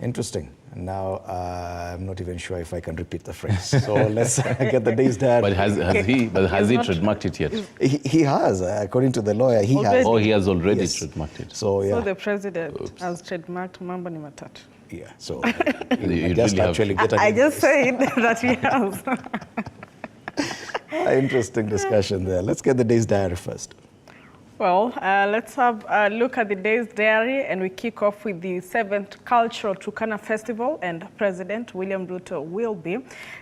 Interesting. And now I'm not even sure if I can repeat the phrase. So let's get the day's diary. But has he trademarked it yet? He has, according to the lawyer, he already has. Oh, he has already Yes. trademarked it. So, yeah. So the president has trademarked Mambo ni Matatu. Yeah, so You just really actually get an I just invoice. said that he has. Interesting discussion there. Let's get the day's diary first. Well, let's have a look at the day's diary, and we kick off with the 7th Cultural Turkana Festival, and President William Ruto will be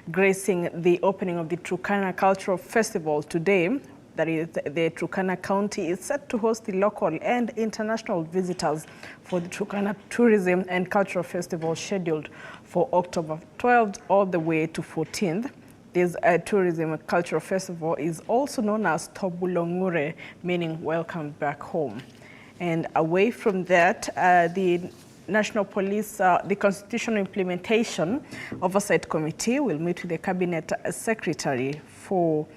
gracing the opening of the Turkana Cultural Festival today. That is, the Turkana County is set to host the local and international visitors for the Turkana Tourism and Cultural Festival scheduled for October 12th all the way to 14th. This tourism and cultural festival is also known as Tobulongure, meaning welcome back home. And away from that, the National Police, the Constitutional Implementation Oversight Committee will meet with the Cabinet Secretary for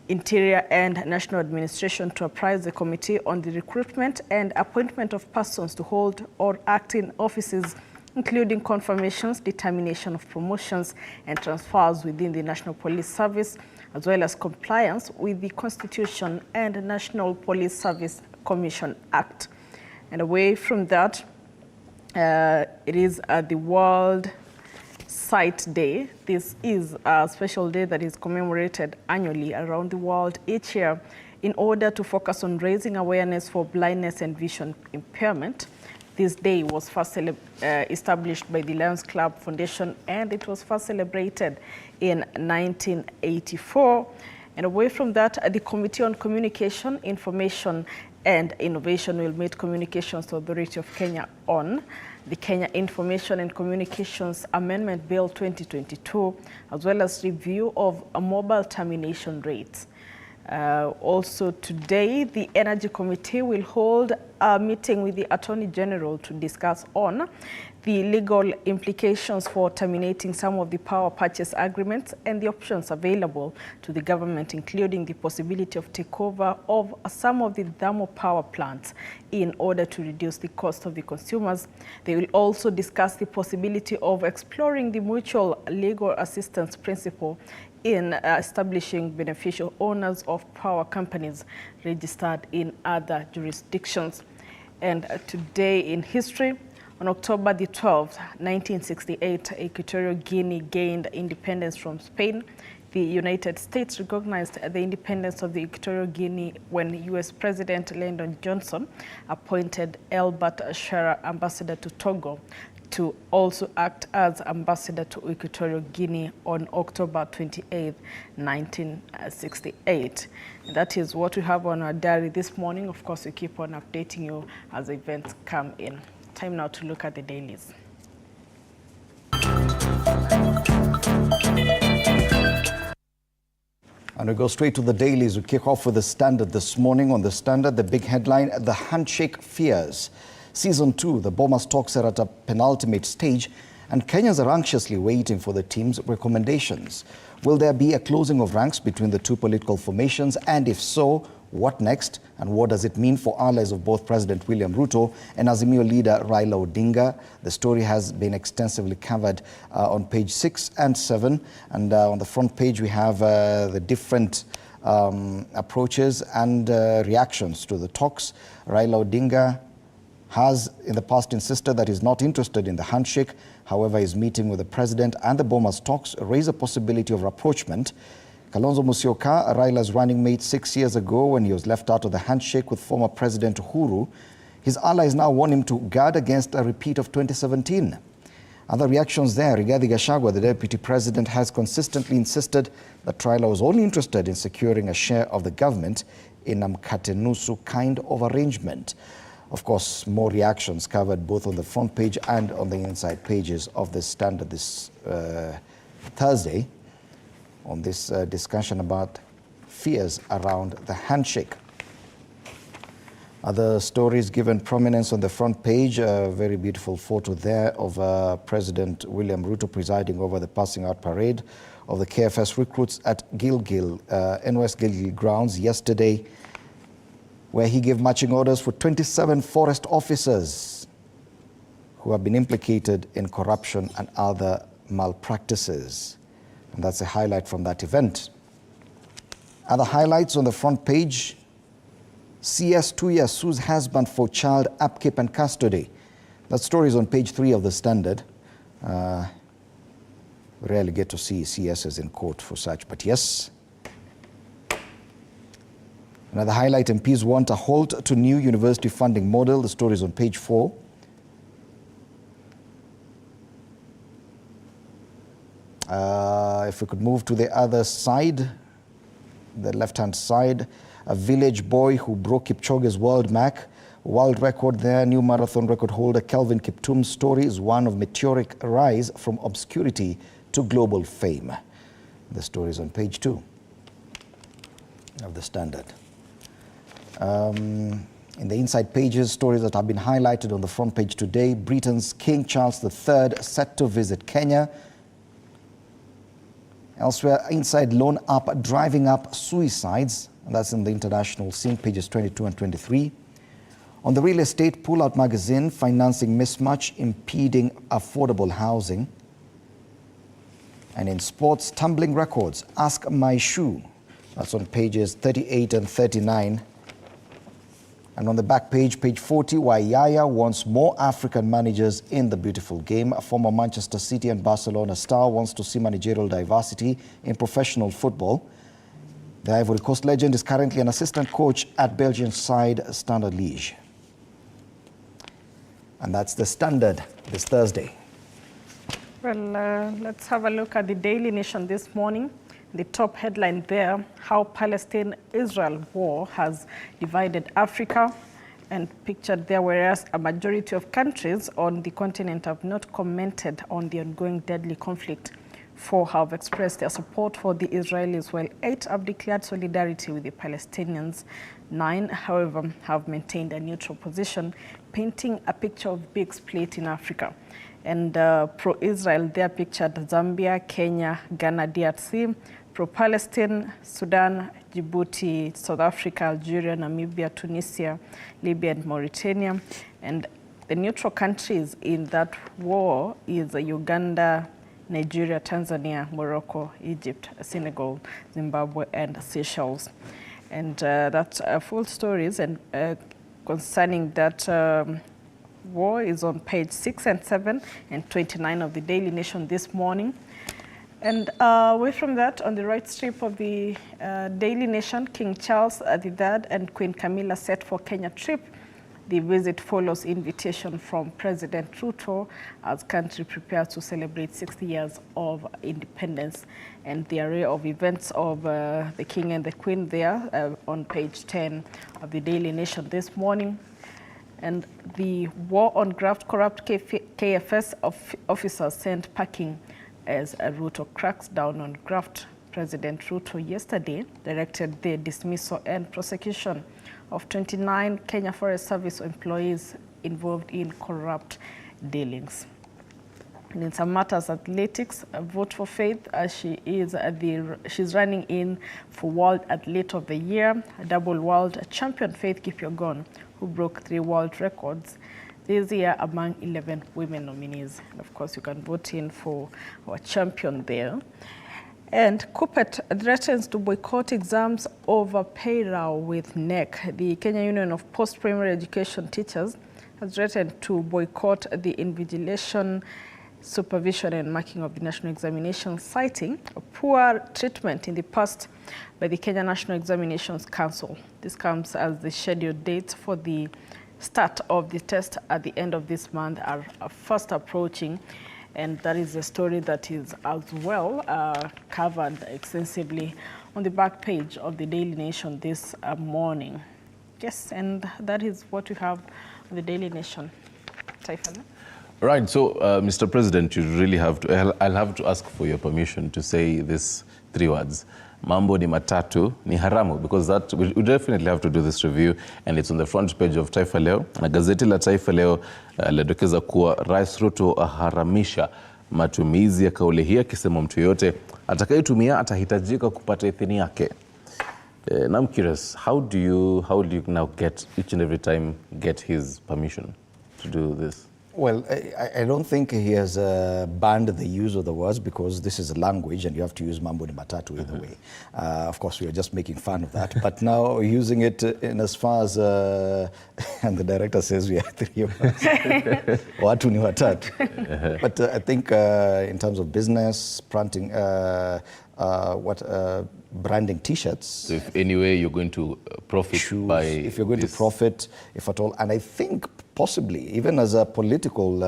Interior and National Administration to apprise the committee on the recruitment and appointment of persons to hold or act in offices, including confirmations, determination of promotions and transfers within the National Police Service, as well as compliance with the Constitution and the National Police Service Commission Act. And away from that, it is the World Sight Day. This is a special day that is commemorated annually around the world each year in order to focus on raising awareness for blindness and vision impairment. This day was first established by the Lions Club Foundation, and it was first celebrated in 1984. And away from that, the Committee on Communication, Information and Innovation will meet Communications Authority of Kenya on the Kenya Information and Communications Amendment Bill 2022, as well as review of mobile termination rates. Also today, the Energy Committee will hold a meeting with the Attorney General to discuss on the legal implications for terminating some of the power purchase agreements and the options available to the government, including the possibility of takeover of some of the thermal power plants in order to reduce the cost of the consumers. They will also discuss the possibility of exploring the mutual legal assistance principle in establishing beneficial owners of power companies registered in other jurisdictions. And today in history, on October the 12th, 1968, Equatorial Guinea gained independence from Spain. The United States recognized the independence of the Equatorial Guinea when U.S. President Lyndon Johnson appointed Albert Shearer ambassador to Togo to also act as ambassador to Equatorial Guinea on October 28, 1968. And that is what we have on our diary this morning. Of course, we keep on updating you as events come in. Time now to look at the dailies. And we go straight to the dailies. We kick off with the Standard this morning. On the Standard, the big headline, the handshake fears. Season 2, the Bomas talks are at a penultimate stage, and Kenyans are anxiously waiting for the team's recommendations. Will there be a closing of ranks between the two political formations? And if so, what next? And what does it mean for allies of both President William Ruto and Azimio leader Raila Odinga? The story has been extensively covered on page 6 and 7. And on the front page, we have the different approaches and reactions to the talks. Raila Odinga has in the past insisted that he's not interested in the handshake. However, his meeting with the president and the Bomas talks raise a possibility of rapprochement. Kalonzo Musyoka, Raila's running mate 6 years ago when he was left out of the handshake with former President Uhuru, his allies now warn him to guard against a repeat of 2017. Other reactions there. Rigathi Gachagua, the deputy president, has consistently insisted that Raila was only interested in securing a share of the government in a mkate-nusu kind of arrangement. Of course, more reactions covered both on the front page and on the inside pages of the Standard this Thursday on this discussion about fears around the handshake. Other stories given prominence on the front page, a very beautiful photo there of President William Ruto presiding over the passing out parade of the KFS recruits at Gilgil, NWS Gilgil grounds yesterday, where he gave marching orders for 27 forest officers who have been implicated in corruption and other malpractices. And that's a highlight from that event. Other highlights on the front page: CS 2 years sues husband for child upkeep and custody. That story is on page 3 of the Standard. We rarely get to see CSs in court for such, but yes. Another highlight: MPs want a halt to new university funding model. The story is on page 4. If we could move to the other side, the left-hand side, a village boy who broke Kipchoge's world record there. New marathon record holder Kelvin Kiptum's story is one of meteoric rise from obscurity to global fame. The story is on page 2 of the Standard. In the inside pages, stories that have been highlighted on the front page today: Britain's King Charles III set to visit Kenya. Elsewhere, inside loan app driving up suicides, and that's in the international scene, pages 22 and 23. On the real estate, Pull Out magazine, financing mismatch impeding affordable housing. And in sports, tumbling records, ask my shoe. That's on pages 38 and 39. And on the back page, page 40, why Yaya wants more African managers in the beautiful game. A former Manchester City and Barcelona star wants to see managerial diversity in professional football. The Ivory Coast legend is currently an assistant coach at Belgian side Standard Liège. And that's the Standard this Thursday. Well, let's have a look at the Daily Nation this morning. The top headline there: how Palestine-Israel war has divided Africa, and pictured there, whereas a majority of countries on the continent have not commented on the ongoing deadly conflict. 4 have expressed their support for the Israelis, while 8 have declared solidarity with the Palestinians. 9, however, have maintained a neutral position, painting a picture of big split in Africa. And pro-Israel, they are pictured Zambia, Kenya, Ghana, DRC, pro-Palestine, Sudan, Djibouti, South Africa, Algeria, Namibia, Tunisia, Libya, and Mauritania. And the neutral countries in that war is Uganda, Nigeria, Tanzania, Morocco, Egypt, Senegal, Zimbabwe, and Seychelles. And that's full stories and concerning that war is on page 6 and 7 and 29 of the Daily Nation this morning. And away from that, on the right strip of the Daily Nation, King Charles III and Queen Camilla set for Kenya trip. The visit follows invitation from President Ruto as country prepares to celebrate 60 years of independence. And the array of events of the King and the Queen there on page 10 of the Daily Nation this morning. And the war on graft, corrupt KFS officers sent packing as Ruto cracks down on graft. President Ruto yesterday directed the dismissal and prosecution of 29 Kenya Forest Service employees involved in corrupt dealings. And in some matters, athletics, vote for Faith, as she's running in for World Athlete of the Year, double world champion Faith Kipyegon, who broke 3 world records this year among 11 women nominees. And of course, you can vote in for our champion there. And Kuppet threatens to boycott exams over pay row with NEC. The Kenya Union of Post-Primary Education Teachers has threatened to boycott the invigilation, supervision and marking of the national examination, citing a poor treatment in the past by the Kenya National Examinations Council. This comes as the scheduled dates for the start of the test at the end of this month are fast approaching. And that is a story that is as well covered extensively on the back page of the Daily Nation this morning. Yes, and that is what we have on the Daily Nation. Taifana? Right, so Mr. President, you really have to, I'll have to ask for your permission to say these 3 words. Mambo ni matatu ni haramu, because that we definitely have to do this review, and it's on the front page of Taifa Leo. Na gazeti la Taifa Leo ladokeza kuwa Rais Ruto aharamisha matumizi ya kauli hii, akisema mtu yote atakayetumia atahitajika kupata idhini yake. And I'm curious, how do you now get each and every time get his permission to do this? Well, I don't think he has banned the use of the words because this is a language and you have to use mambo ni matatu either way. Of course, we are just making fun of that. But now using it in as far as, and the director says we have 3 words, watu ni watatu. But I think in terms of business, branding T-shirts. So if anyway you're going to profit shoes, by if you're going this. to profit, if at all, and I think possibly even as a political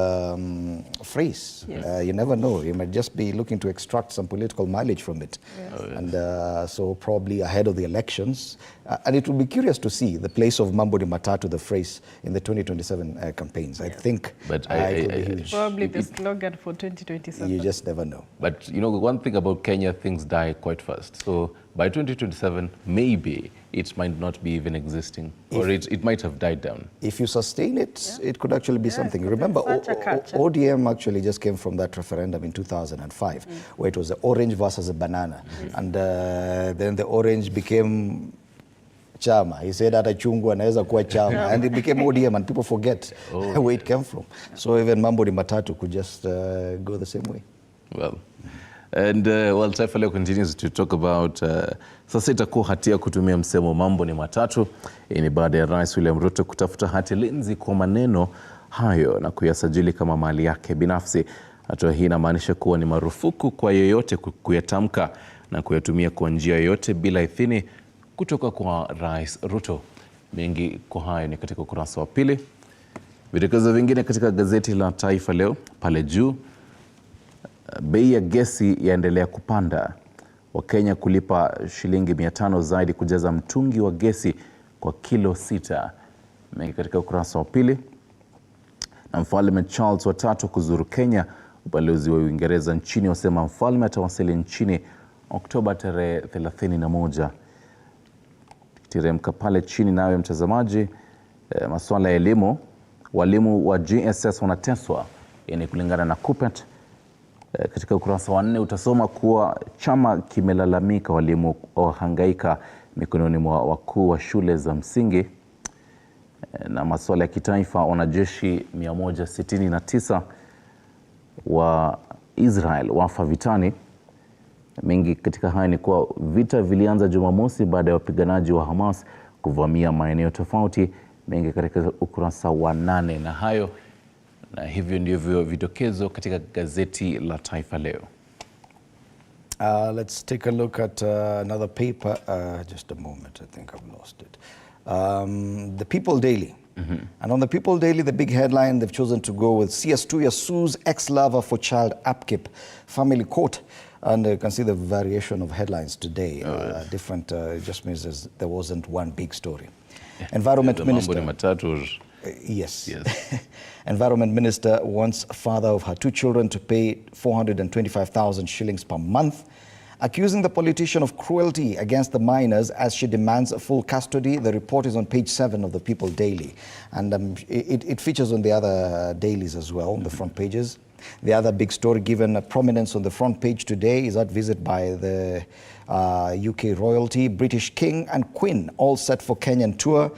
phrase, Yes. you never know. You might just be looking to extract some political mileage from it, Yes. Oh, yes. and so probably ahead of the elections. And it will be curious to see the place of mambo ni matatu, the phrase, in the 2027 campaigns. I think But it will be huge. Probably the slogan for 2027. You just never know. But you know, one thing about Kenya, things die quite fast. So by 2027, maybe it might not be even existing, or it might have died down. If you sustain it, it could actually be something. it could be Remember, such a culture. ODM actually just came from that referendum in 2005, where it was the orange versus a banana. And then the orange became chama. He said that chungwa anaweza kuwa chama. And it became ODM, and people forget where it came from. So even mambo ni matatu could just go the same way. Well, and well, Taifa Leo continues to talk about sasa itakuwa hatia kutumia msemo mambo ni matatu. Hii ni baada ya Rais William Ruto kutafuta hati linzi kwa maneno hayo na kuyasajili kama mali yake binafsi. Hatua hii inamaanisha kuwa ni marufuku kwa yeyote kuyatamka na kuyatumia kwa njia yoyote bila idhini kutoka kwa Rais Ruto. Mengi kwa hayo ni katika ukurasa wa pili. Vidokezo vingine katika gazeti la Taifa Leo pale juu. Bei ya gesi yaendelea kupanda. Wakenya kulipa shilingi 500 zaidi kujaza mtungi wa gesi kwa kilo 6. Mengi katika ukurasa wa pili. Na Mfalme Charles wa tatu kuzuru Kenya. Ubalozi wa Uingereza nchini wasema mfalme atawasili nchini Oktoba tarehe 31. Tiremka pale chini nawe mtazamaji, masuala ya elimu. Walimu wa GSS wanateswa, yani kulingana na Kupet. Katika ukurasa wa 4 utasoma kuwa chama kimelalamika walimu wahangaika mikononi mwa wakuu wa shule za msingi. Na masuala ya kitaifa, wanajeshi 169 wa Israel wafa vitani. Mengi katika haya ni kuwa vita vilianza Jumamosi baada ya wapiganaji wa Hamas kuvamia maeneo tofauti. Mengi katika ukurasa wa 8 na hayo. Na hivyo ndivyo vidokezo katika gazeti la Taifa Leo. Let's take a look at another paper. Just a moment, I think I've lost it. The People Daily. And on the People Daily, the big headline, they've chosen to go with CS2 sues ex-lover for child upkeep, family court. And you can see the variation of headlines today. Different, just means there wasn't one big story. Environment Minister. Yes. Environment Minister wants father of her 2 children to pay 425,000 shillings per month, accusing the politician of cruelty against the minors as she demands full custody. The report is on page 7 of the People Daily. And it features on the other dailies as well, on the front pages. The other big story given prominence on the front page today is that visit by the UK royalty, British King and Queen, all set for Kenyan tour.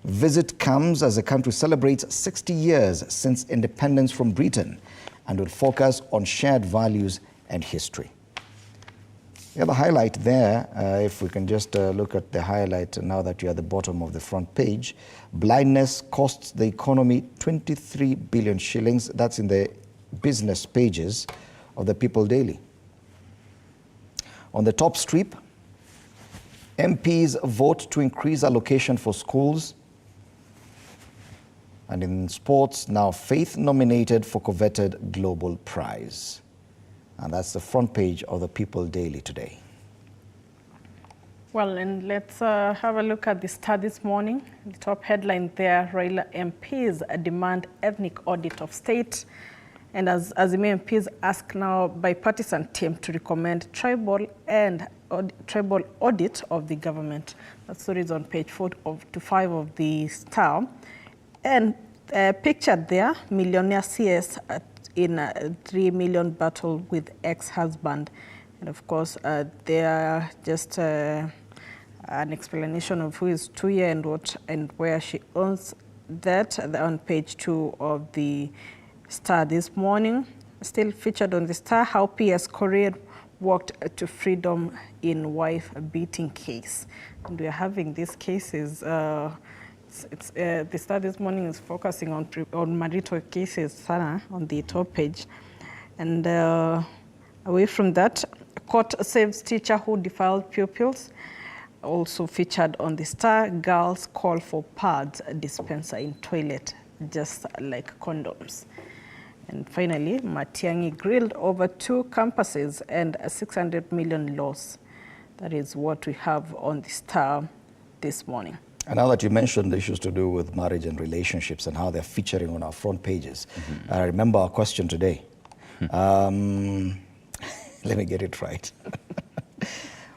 Visit comes as the country celebrates 60 years since independence from Britain and will focus on shared values and history. You have a highlight there, if we can just look at the highlight now that you're at the bottom of the front page. Blindness costs the economy 23 billion shillings. That's in the business pages of the People Daily. On the top strip, MPs vote to increase allocation for schools. And in sports, now Faith nominated for coveted Global Prize. And that's the front page of the People Daily today. Well, and let's have a look at the Star this morning. The top headline there, Raila MPs demand ethnic audit of state. And as Azimio MPs ask now bipartisan team to recommend tribal audit of the government. That story is on page 4 to 5 of the Star. And pictured there, millionaire CS in a 3 million battle with ex-husband. And of course, there just an explanation of who is Tuya and what and where she owns that on page 2 of the Star this morning. Still featured on the Star, how PS Korean walked to freedom in wife-beating case. And we are having these cases. The Star this morning is focusing on marital cases, Sana, on the top page. And away from that, court saves teacher who defiled pupils. Also featured on the Star, girls call for pads dispenser in toilet, just like condoms. And finally, Matiang'i grilled over 2 campuses and a 600 million loss. That is what we have on the Star this morning. And now that you mentioned the issues to do with marriage and relationships and how they're featuring on our front pages, I remember our question today. Let me get it right.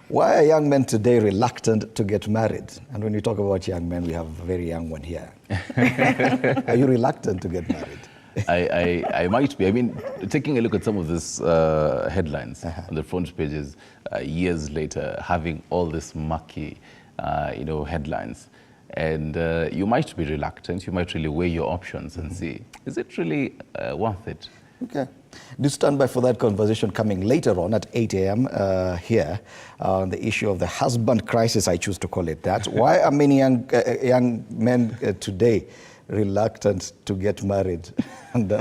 Why are young men today reluctant to get married? And when you talk about young men, we have a very young one here. Are you reluctant to get married? I might be. I mean, taking a look at some of these headlines on the front pages, years later, having all this murky, headlines, and you might be reluctant. You might really weigh your options and see, is it really worth it? Okay. Do stand by for that conversation coming later on at 8 a.m. Here on the issue of the husband crisis, I choose to call it that. Why are many young men today reluctant to get married? And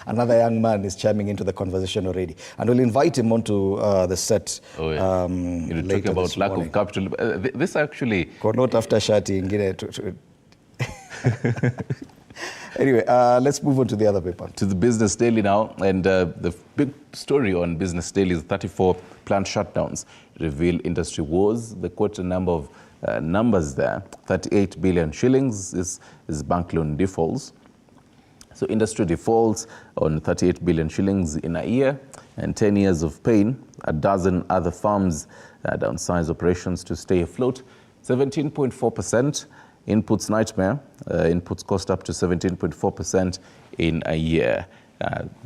another young man is chiming into the conversation already. And we'll invite him onto the set You talk about lack of capital. This actually... Not after shati. Anyway, let's move on to the other paper. To the Business Daily now. And the big story on Business Daily is 34 plant shutdowns reveal industry woes. They quote a number of numbers there. 38 billion shillings is bank loan defaults. So industry defaults on 38 billion shillings in a year, and 10 years of pain. A dozen other firms downsize operations to stay afloat. 17.4%. Inputs nightmare. Inputs cost up to 17.4% in a year.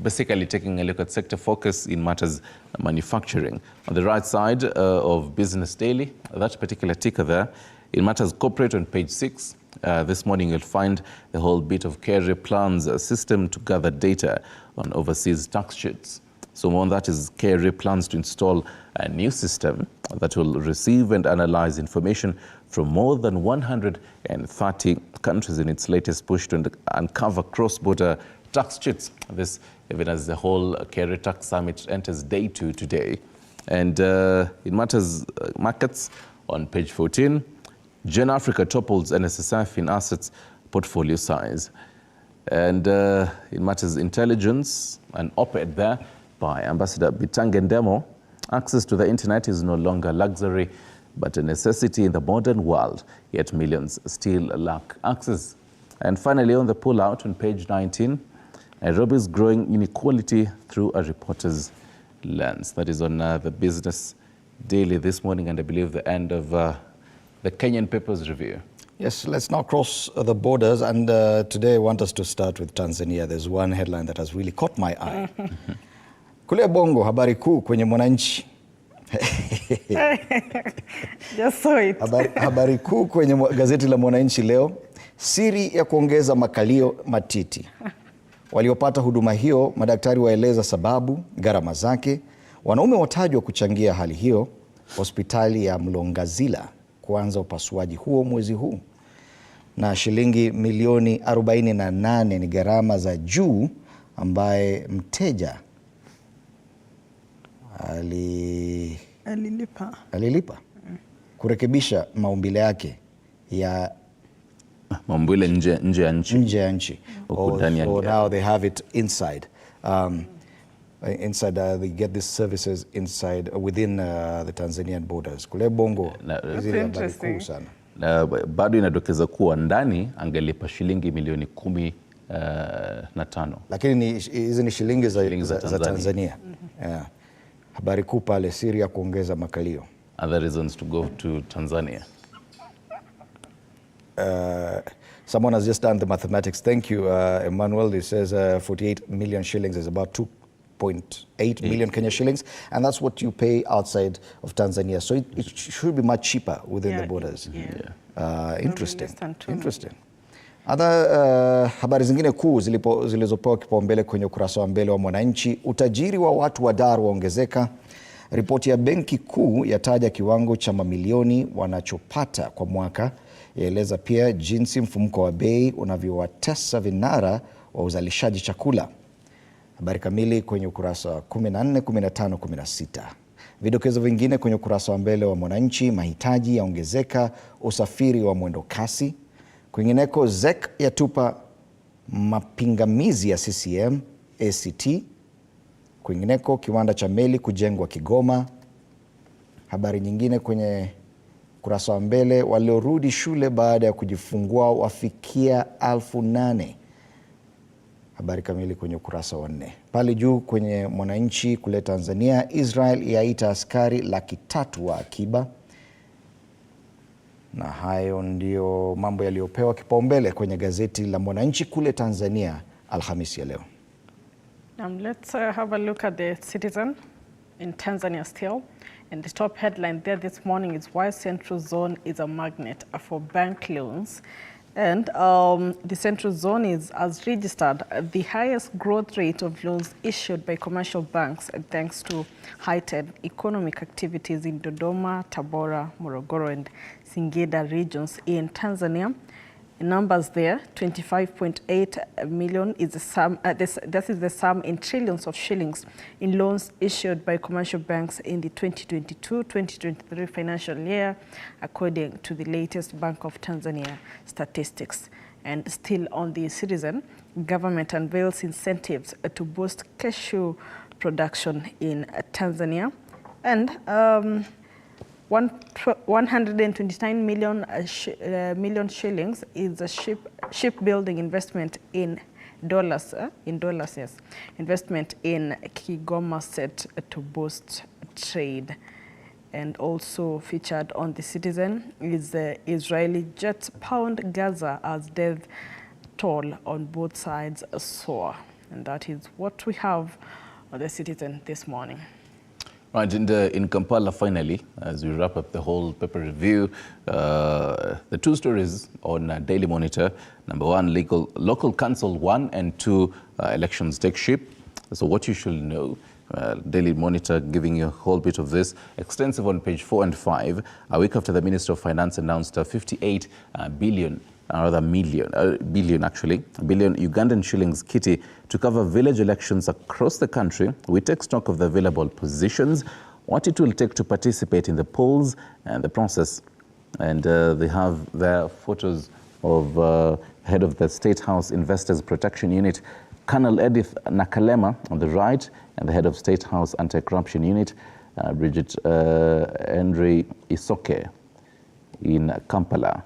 Basically taking a look at sector focus in matters manufacturing. On the right side of Business Daily, that particular ticker there, in matters corporate on page 6, this morning you'll find the whole bit of KRA plans system to gather data on overseas tax sheets. So on that is KRA plans to install a new system that will receive and analyze information from more than 130 countries in its latest push to uncover cross-border tax cheats. This even as the whole KRA Tax Summit enters day 2 today. And it matters markets on page 14. Gen Africa topples NSSF in assets portfolio size. And it matters intelligence, an op-ed there by Ambassador Bitangendemo. Access to the internet is no longer luxury, but a necessity in the modern world, yet millions still lack access. And finally, on the pullout on page 19, Nairobi's growing inequality through a reporter's lens. That is on the Business Daily this morning, and I believe the end of the Kenyan Papers Review. Yes, let's now cross the borders, and today I want us to start with Tanzania. There's one headline that has really caught my eye. Kule Bongo, habari kuu kwenye Mwananchi. Just saw it. Habari kuu kwenye gazeti la Mwananchi leo, siri ya kuongeza makalio matiti. Waliopata huduma hiyo, madaktari waeleza sababu, gharama zake. Wanaume watajwa kuchangia hali hiyo. Hospitali ya Mlongazila kuanza upasuaji huo mwezi huu. Na shilingi milioni 48 ni gharama za juu ambaye mteja alilipa kurekebisha maumbile yake ya maumbile nje ya nchi. So now they have it inside. They get these services inside within the Tanzanian borders. Kule Bongo, interesting. Sana. Na bado inadokeza kuwa ndani angelipa shilingi milioni 15. Lakini hizi ni shilingi za Tanzania. Yeah. Habari kuu pale, siri ya kuongeza makalio. Other reasons to go to Tanzania. Someone has just done the mathematics. Thank you, Emmanuel. He says 48 million shillings is about 2.8 million Kenya shillings, and that's what you pay outside of Tanzania. So it should be much cheaper within the borders. Yeah. Interesting. Interesting. Habari zingine kuu zilizopewa kipaumbele kwenye ukurasa wa mbele wa Mwananchi: utajiri wa watu wa Dar waongezeka. Ripoti ya Benki Kuu yataja kiwango cha mamilioni wanachopata kwa mwaka. Yaeleza pia jinsi mfumuko wa bei unavyowatesa vinara wa uzalishaji chakula. Habari kamili kwenye ukurasa wa 14, 15, 16. Vidokezo vingine kwenye ukurasa wa mbele wa Mwananchi: mahitaji yaongezeka, usafiri wa mwendo kasi. Kwingineko, ZEC yatupa mapingamizi ya CCM ACT. Kwingineko, kiwanda cha meli kujengwa Kigoma. Habari nyingine kwenye ukurasa wa mbele: waliorudi shule baada ya kujifungua wafikia 8,000. Habari kamili kwenye ukurasa wa 4. Pale juu kwenye Mwananchi: kule Tanzania, Israel yaita askari 300,000 wa akiba. Na hayo ndio mambo yaliyopewa kipaumbele kwenye gazeti la Mwananchi kule Tanzania Alhamisi ya leo. Let's have a look at the Citizen in Tanzania still. And the top headline there this morning is why Central Zone is a magnet for bank loans. And the Central Zone has registered the highest growth rate of loans issued by commercial banks thanks to heightened economic activities in Dodoma, Tabora, Morogoro and Singida regions in Tanzania. Numbers there: 25.8 million is the sum. This is the sum in trillions of shillings in loans issued by commercial banks in the 2022-2023 financial year, according to the latest Bank of Tanzania statistics. And still on the Citizen, government unveils incentives to boost cashew production in Tanzania. And 129 million shillings is a shipbuilding investment in dollars. Yes, investment in Kigoma set to boost trade. And also featured on the Citizen is Israeli jets pound Gaza as death toll on both sides soar. And that is what we have on the Citizen this morning. Right, in Kampala, finally, as we wrap up the whole paper review, the two stories on Daily Monitor: number one, local council 1 and 2 elections take shape. So what you should know, Daily Monitor giving you a whole bit of this, extensive on page 4 and 5. A week after the Minister of Finance announced a 58 billion billion Ugandan shillings kitty to cover village elections across the country. We take stock of the available positions, what it will take to participate in the polls and the process. And they have their photos of head of the State House Investors Protection Unit, Colonel Edith Nakalema on the right, and the head of State House Anti-Corruption Unit, Bridget Andre Isoke in Kampala.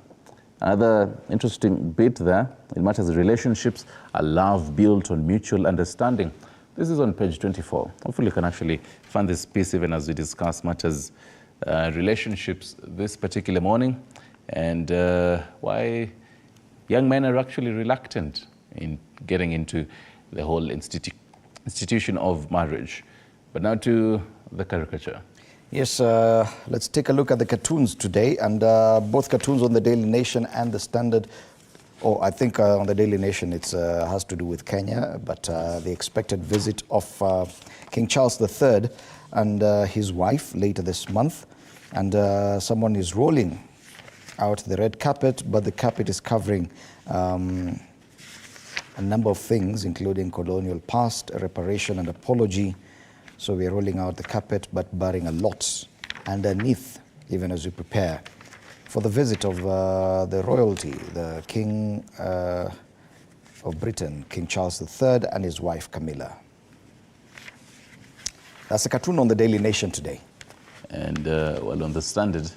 Another interesting bit there, in matters of relationships, a love built on mutual understanding. This is on page 24. Hopefully you can actually find this piece even as we discuss matters relationships this particular morning, and why young men are actually reluctant in getting into the whole institution of marriage. But now to the caricature. Yes, let's take a look at the cartoons today, and both cartoons on the Daily Nation and the Standard. Oh, I think on the Daily Nation it has to do with Kenya, but the expected visit of King Charles III and his wife later this month. And someone is rolling out the red carpet, but the carpet is covering a number of things, including colonial past, reparation and apology. So we are rolling out the carpet, but burying a lot underneath, even as we prepare for the visit of the royalty, the King of Britain, King Charles III, and his wife Camilla. That's a cartoon on the Daily Nation today. And well, on the Standard,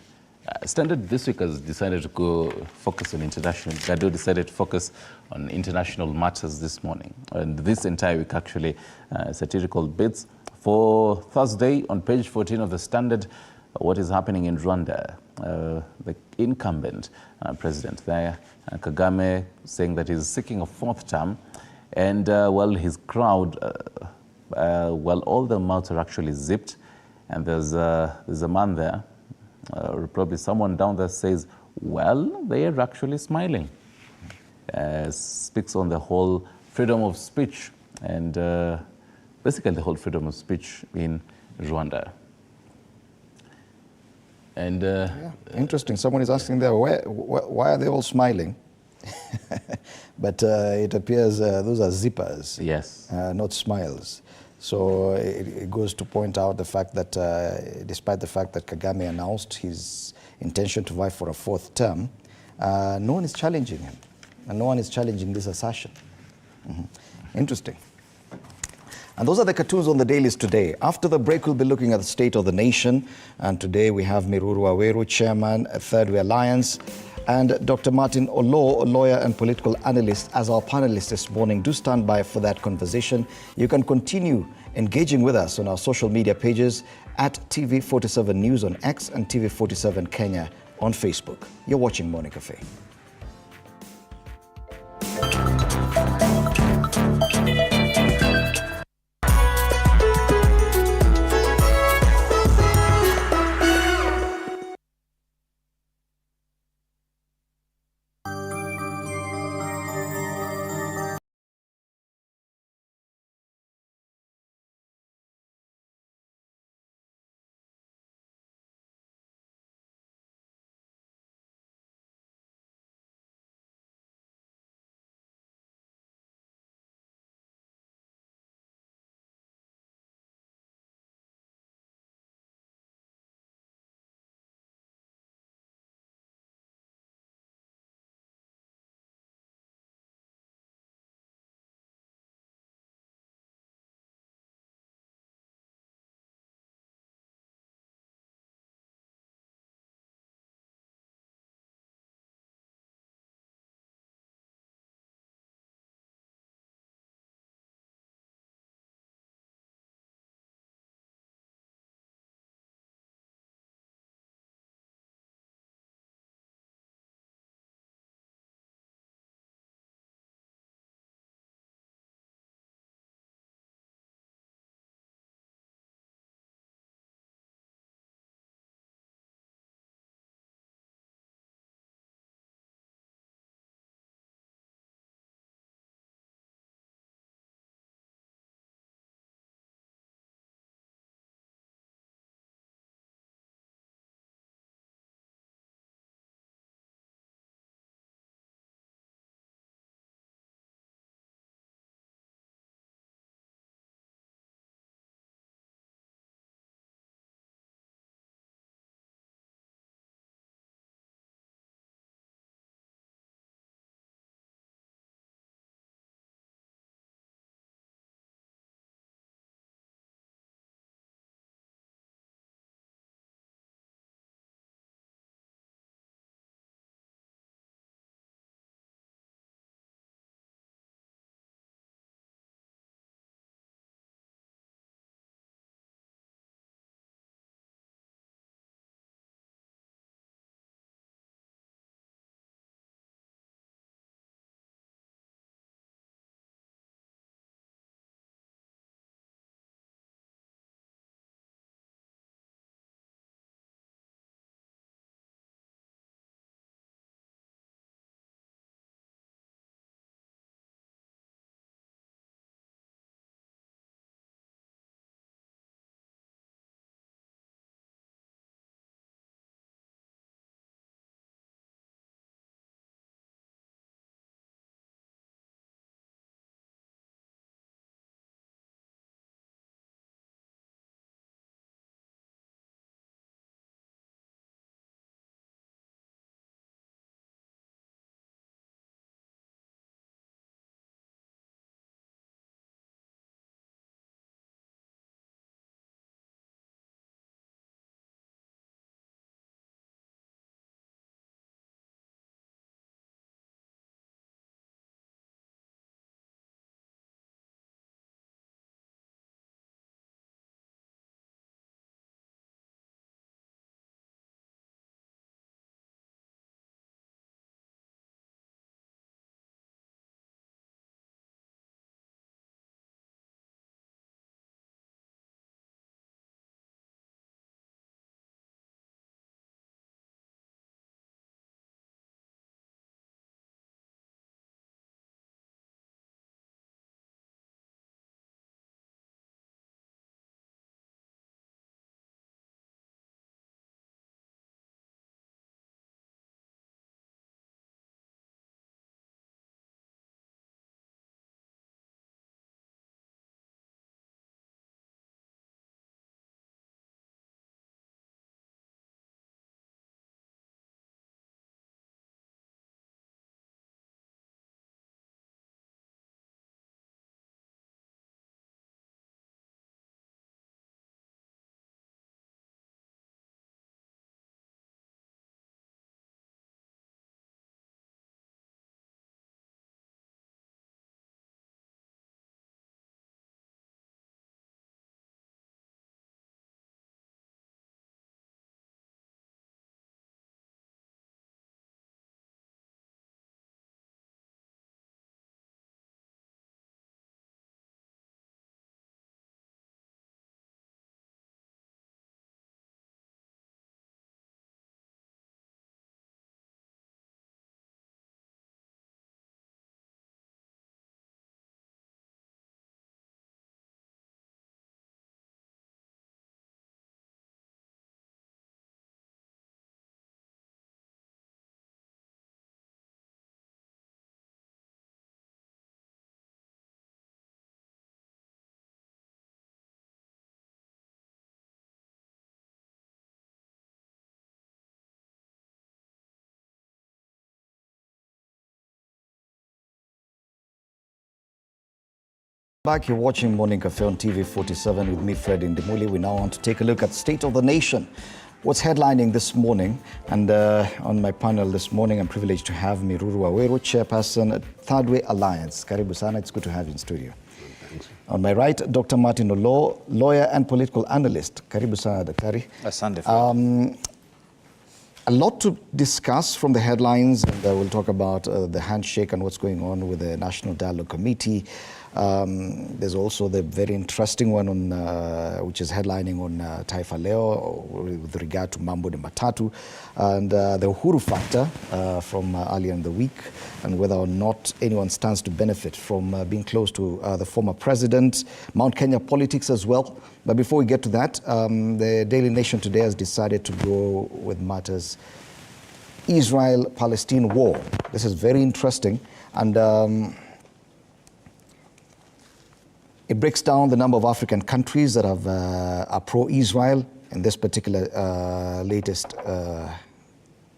Standard this week has decided to go focus on international. Gado decided to focus on international matters this morning. And this entire week, actually, satirical bits. For Thursday, on page 14 of the Standard, what is happening in Rwanda? The incumbent president there, Kagame, saying that he's seeking a 4th term. And, well, his crowd, well, all the mouths are actually zipped. And there's a man there, or probably someone down there says, well, they are actually smiling. speaks on the whole freedom of speech and basically the whole freedom of speech in Rwanda. And Yeah, interesting. Someone is asking there, why are they all smiling? But it appears those are zippers, yes. not smiles. So it goes to point out the fact that despite the fact that Kagame announced his intention to vie for a fourth term, no one is challenging him, and no one is challenging this assertion. Interesting. And those are the cartoons on the dailies today. After the break, we'll be looking at the state of the nation. And today we have Miruru Aweru, Chairman, Third Way Alliance, and Dr. Martin Olo, a lawyer and political analyst, as our panelists this morning. Do stand by for that conversation. You can continue engaging with us on our social media pages at TV47 News on X and TV47 Kenya on Facebook. You're watching Morning Cafe. Back, you're watching Morning Cafe on TV 47 with me, Fred Indimuli. We now want to take a look at State of the Nation. What's headlining this morning? And on my panel this morning, I'm privileged to have Miruru Waweru, chairperson at Third Way Alliance. Karibu sana, it's good to have you in studio. Thanks. On my right, Dr. Martin Olo, lawyer and political analyst. Karibu sana, Daktari. Asante. A lot to discuss from the headlines, and we'll talk about the handshake and what's going on with the National Dialogue Committee. There's also the very interesting one on which is headlining on Taifa Leo with regard to Mambo de Matatu, and the Uhuru factor from earlier in the week, and whether or not anyone stands to benefit from being close to the former president, Mount Kenya politics as well. But before we get to that, the Daily Nation today has decided to go with matters Israel-Palestine war. This is very interesting, and it breaks down the number of African countries that have, are pro-Israel in this particular latest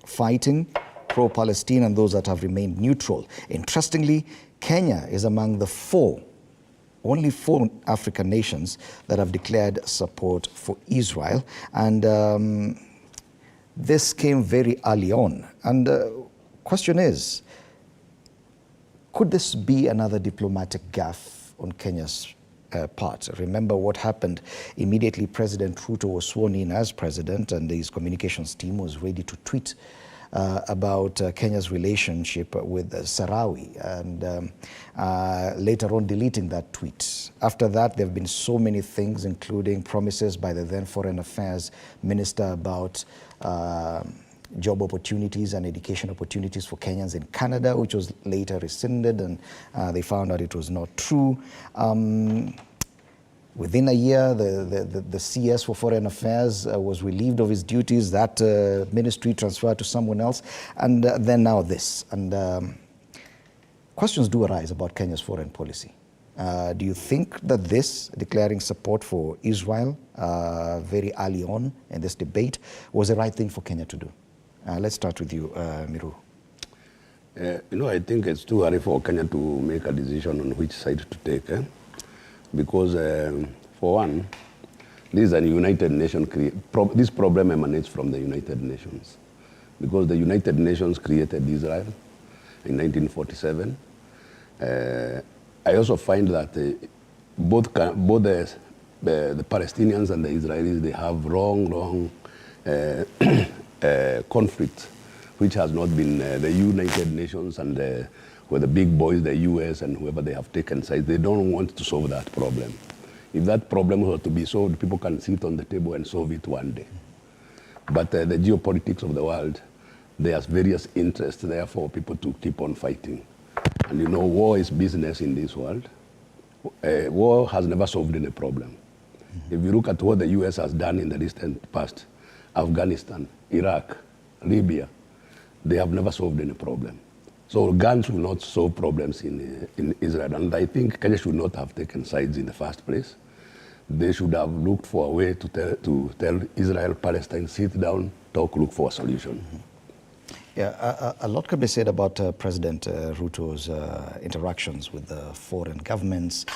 fighting, pro-Palestine, and those that have remained neutral. Interestingly, Kenya is among the only four African nations that have declared support for Israel. And this came very early on. And the question is, could this be another diplomatic gaffe on Kenya's part? Remember what happened immediately President Ruto was sworn in as president, and his communications team was ready to tweet about Kenya's relationship with Sarawi, and later on deleting that tweet. After that, there have been so many things, including promises by the then Foreign Affairs Minister about job opportunities and education opportunities for Kenyans in Canada, which was later rescinded, and they found out it was not true. Within a year, the CS for Foreign Affairs was relieved of his duties. That ministry transferred to someone else. And then now this. And questions do arise about Kenya's foreign policy. Do you think that this, declaring support for Israel very early on in this debate, was the right thing for Kenya to do? Let's start with you, Miru. I think it's too early for Kenya to make a decision on which side to take. Because, for one, this is a United Nations this problem emanates from the United Nations. Because the United Nations created Israel in 1947. I also find that both the Palestinians and the Israelis, they have long conflict, which has not been the United Nations and where the big boys, the US and whoever, they have taken sides. They don't want to solve that problem. If that problem were to be solved, people can sit on the table and solve it one day. But the geopolitics of the world, there's various interests there for people to keep on fighting. And war is business in this world. War has never solved any problem. If you look at what the US has done in the recent past, Afghanistan, Iraq, Libya, they have never solved any problem. So guns will not solve problems in Israel. And I think Kenya should not have taken sides in the first place. They should have looked for a way to tell Israel, Palestine, sit down, talk, look for a solution. Mm-hmm. Yeah, a lot can be said about President Ruto's interactions with the foreign governments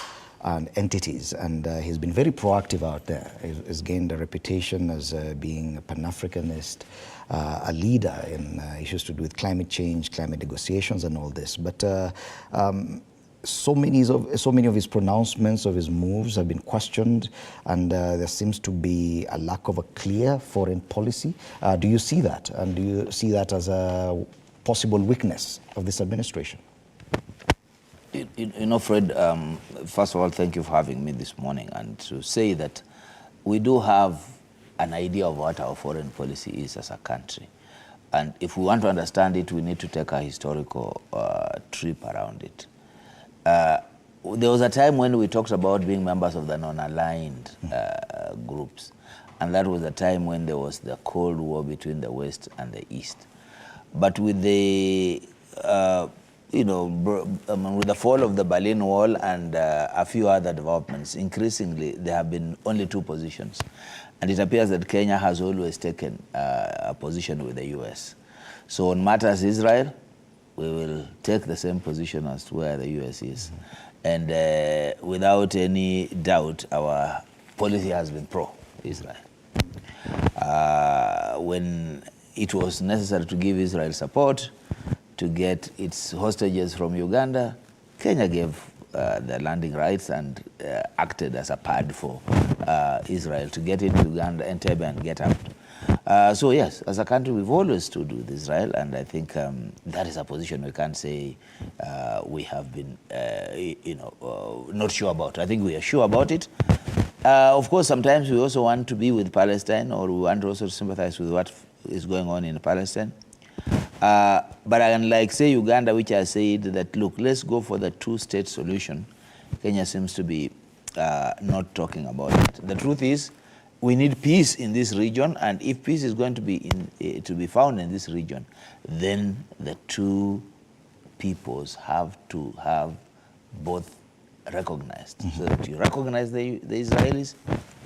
and entities, and he's been very proactive out there. He's gained a reputation as being a Pan-Africanist, a leader in issues to do with climate change, climate negotiations, and all this. But so many of his pronouncements, of his moves, have been questioned, and there seems to be a lack of a clear foreign policy. Do you see that, and do you see that as a possible weakness of this administration? Fred, first of all, thank you for having me this morning, and to say that we do have an idea of what our foreign policy is as a country. And if we want to understand it, we need to take a historical trip around it. There was a time when we talked about being members of the non-aligned groups, and that was a time when there was the Cold War between the West and the East. But with the with the fall of the Berlin Wall and a few other developments, increasingly there have been only two positions. And it appears that Kenya has always taken a position with the US. So on matters Israel, we will take the same position as to where the US is. And without any doubt, our policy has been pro-Israel. When it was necessary to give Israel support to get its hostages from Uganda, Kenya gave the landing rights and acted as a pad for Israel to get into Uganda, Entebbe, and get out. So yes, as a country, we've always stood with Israel, and I think that is a position we can't say we have been, not sure about. I think we are sure about it. Of course, sometimes we also want to be with Palestine, or we want also to sympathize with what is going on in Palestine. But unlike, say, Uganda, which has said that, look, let's go for the two-state solution, Kenya seems to be not talking about it. The truth is, we need peace in this region, and if peace is going to be found in this region, then the two peoples have to have both recognized, so that you recognize the Israelis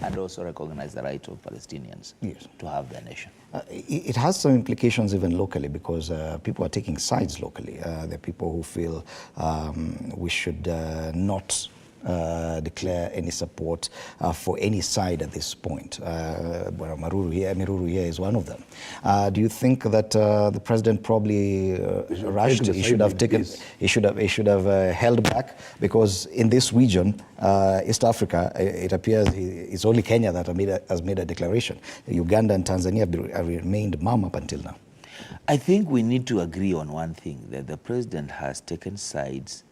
and also recognize the right of Palestinians to have their nation. It has some implications even locally, because people are taking sides locally. There are people who feel we should not declare any support for any side at this point. Miruru here is one of them. Do you think that the president probably rushed? He should have taken. He should have held back, because in this region, East Africa, it appears it's only Kenya that has made a declaration. Uganda and Tanzania have remained mum up until now. I think we need to agree on one thing, that the president has taken sides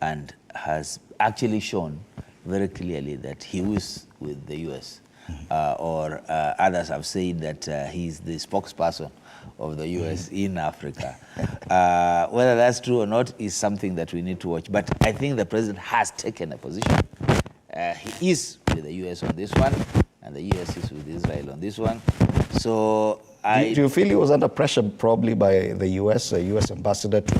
and has actually shown very clearly that he is with the U.S. Or others have said that he's the spokesperson of the U.S. in Africa. Whether that's true or not is something that we need to watch. But I think the president has taken a position. He is with the U.S. on this one, and the U.S. is with Israel on this one. So do you feel he was under pressure probably by the U.S. ambassador to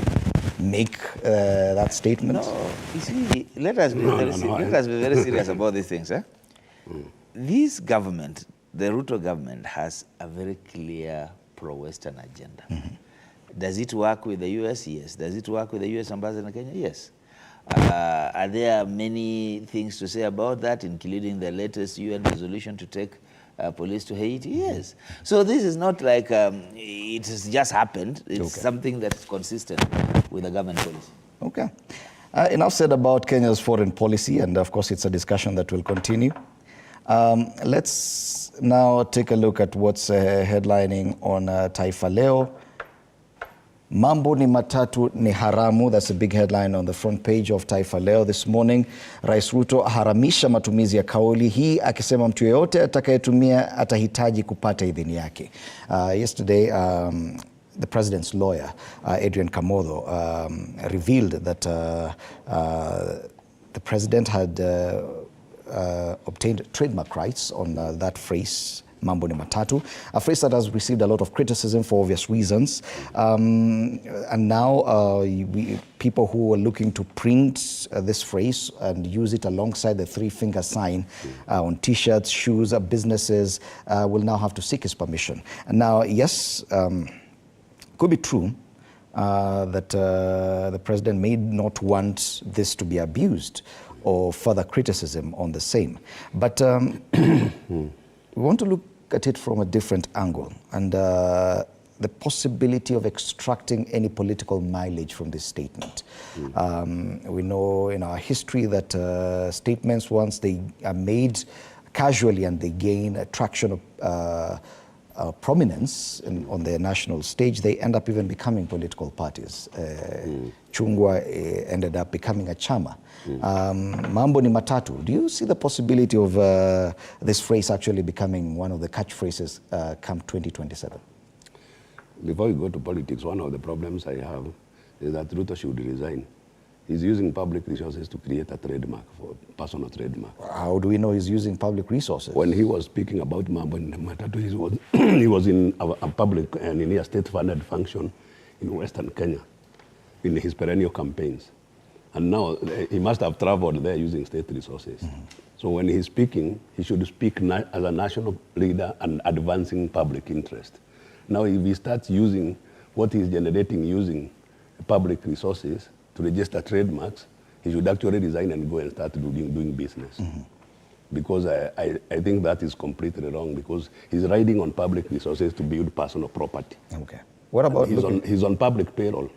make that statement? No, you see, let us be very serious about these things. This government, the Ruto government, has a very clear pro-Western agenda. Does it work with the U.S.? Yes. Does it work with the U.S. ambassador in Kenya? Yes. Are there many things to say about that, including the latest UN resolution to take police to Haiti? Yes. So this is not like it has just happened. It's something that is consistent with the government policy. Okay. Enough said about Kenya's foreign policy, and of course it's a discussion that will continue. Let's now take a look at what's headlining on Taifa Leo. Mambo ni matatu ni haramu. That's a big headline on the front page of Taifa Leo this morning. Rais Ruto haramisha matumizi ya kauli hii, akisema mtu yeyote atakayetumia atahitaji kupata idhini yake. Yesterday, the president's lawyer, Adrian Kamodho, revealed that the president had obtained trademark rights on that phrase, Mambo ni matatu, a phrase that has received a lot of criticism for obvious reasons. And now people who are looking to print this phrase and use it alongside the three-finger sign on T-shirts, shoes, businesses will now have to seek his permission. And now, yes, could be true that the president may not want this to be abused or further criticism on the same. But we want to look at it from a different angle, and the possibility of extracting any political mileage from this statement. We know in our history that statements, once they are made casually and they gain traction of prominence on the national stage, they end up even becoming political parties. Chungwa ended up becoming a chama. Mambo ni matatu. Do you see the possibility of this phrase actually becoming one of the catchphrases come 2027? Before we go to politics, one of the problems I have is that Ruto should resign. He's using public resources to create a trademark, for personal trademark. How do we know he's using public resources? When he was speaking about Mambo ni matatu, he was in a public and in a state-funded function in Western Kenya in his perennial campaigns. And now he must have traveled there using state resources. So when he's speaking, he should speak as a national leader and advancing public interest. Now if he starts using what he's generating using public resources to register trademarks, he should actually resign and go and start doing business. Because I think that is completely wrong, because he's riding on public resources to build personal property. Okay. What about... He's on public payroll.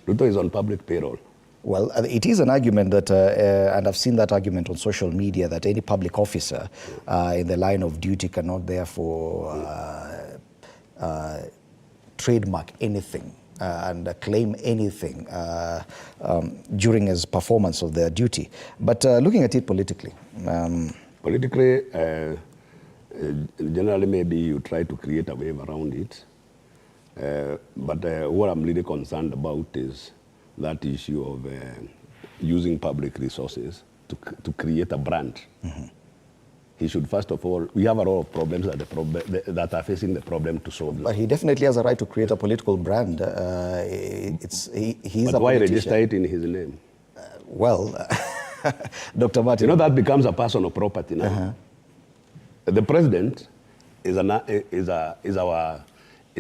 Ruto is on public payroll. Well, it is an argument that, and I've seen that argument on social media, that any public officer in the line of duty cannot therefore trademark anything and claim anything during his performance of their duty. But looking at it politically... Politically, generally maybe you try to create a wave around it. But what I'm really concerned about is that issue of using public resources to create a brand. He should, first of all, we have a lot of problems that are facing the problem to solve. But he definitely has a right to create a political brand. He's but why register it in his name? Well, Dr. Martin... You know, that becomes a personal property now. The president is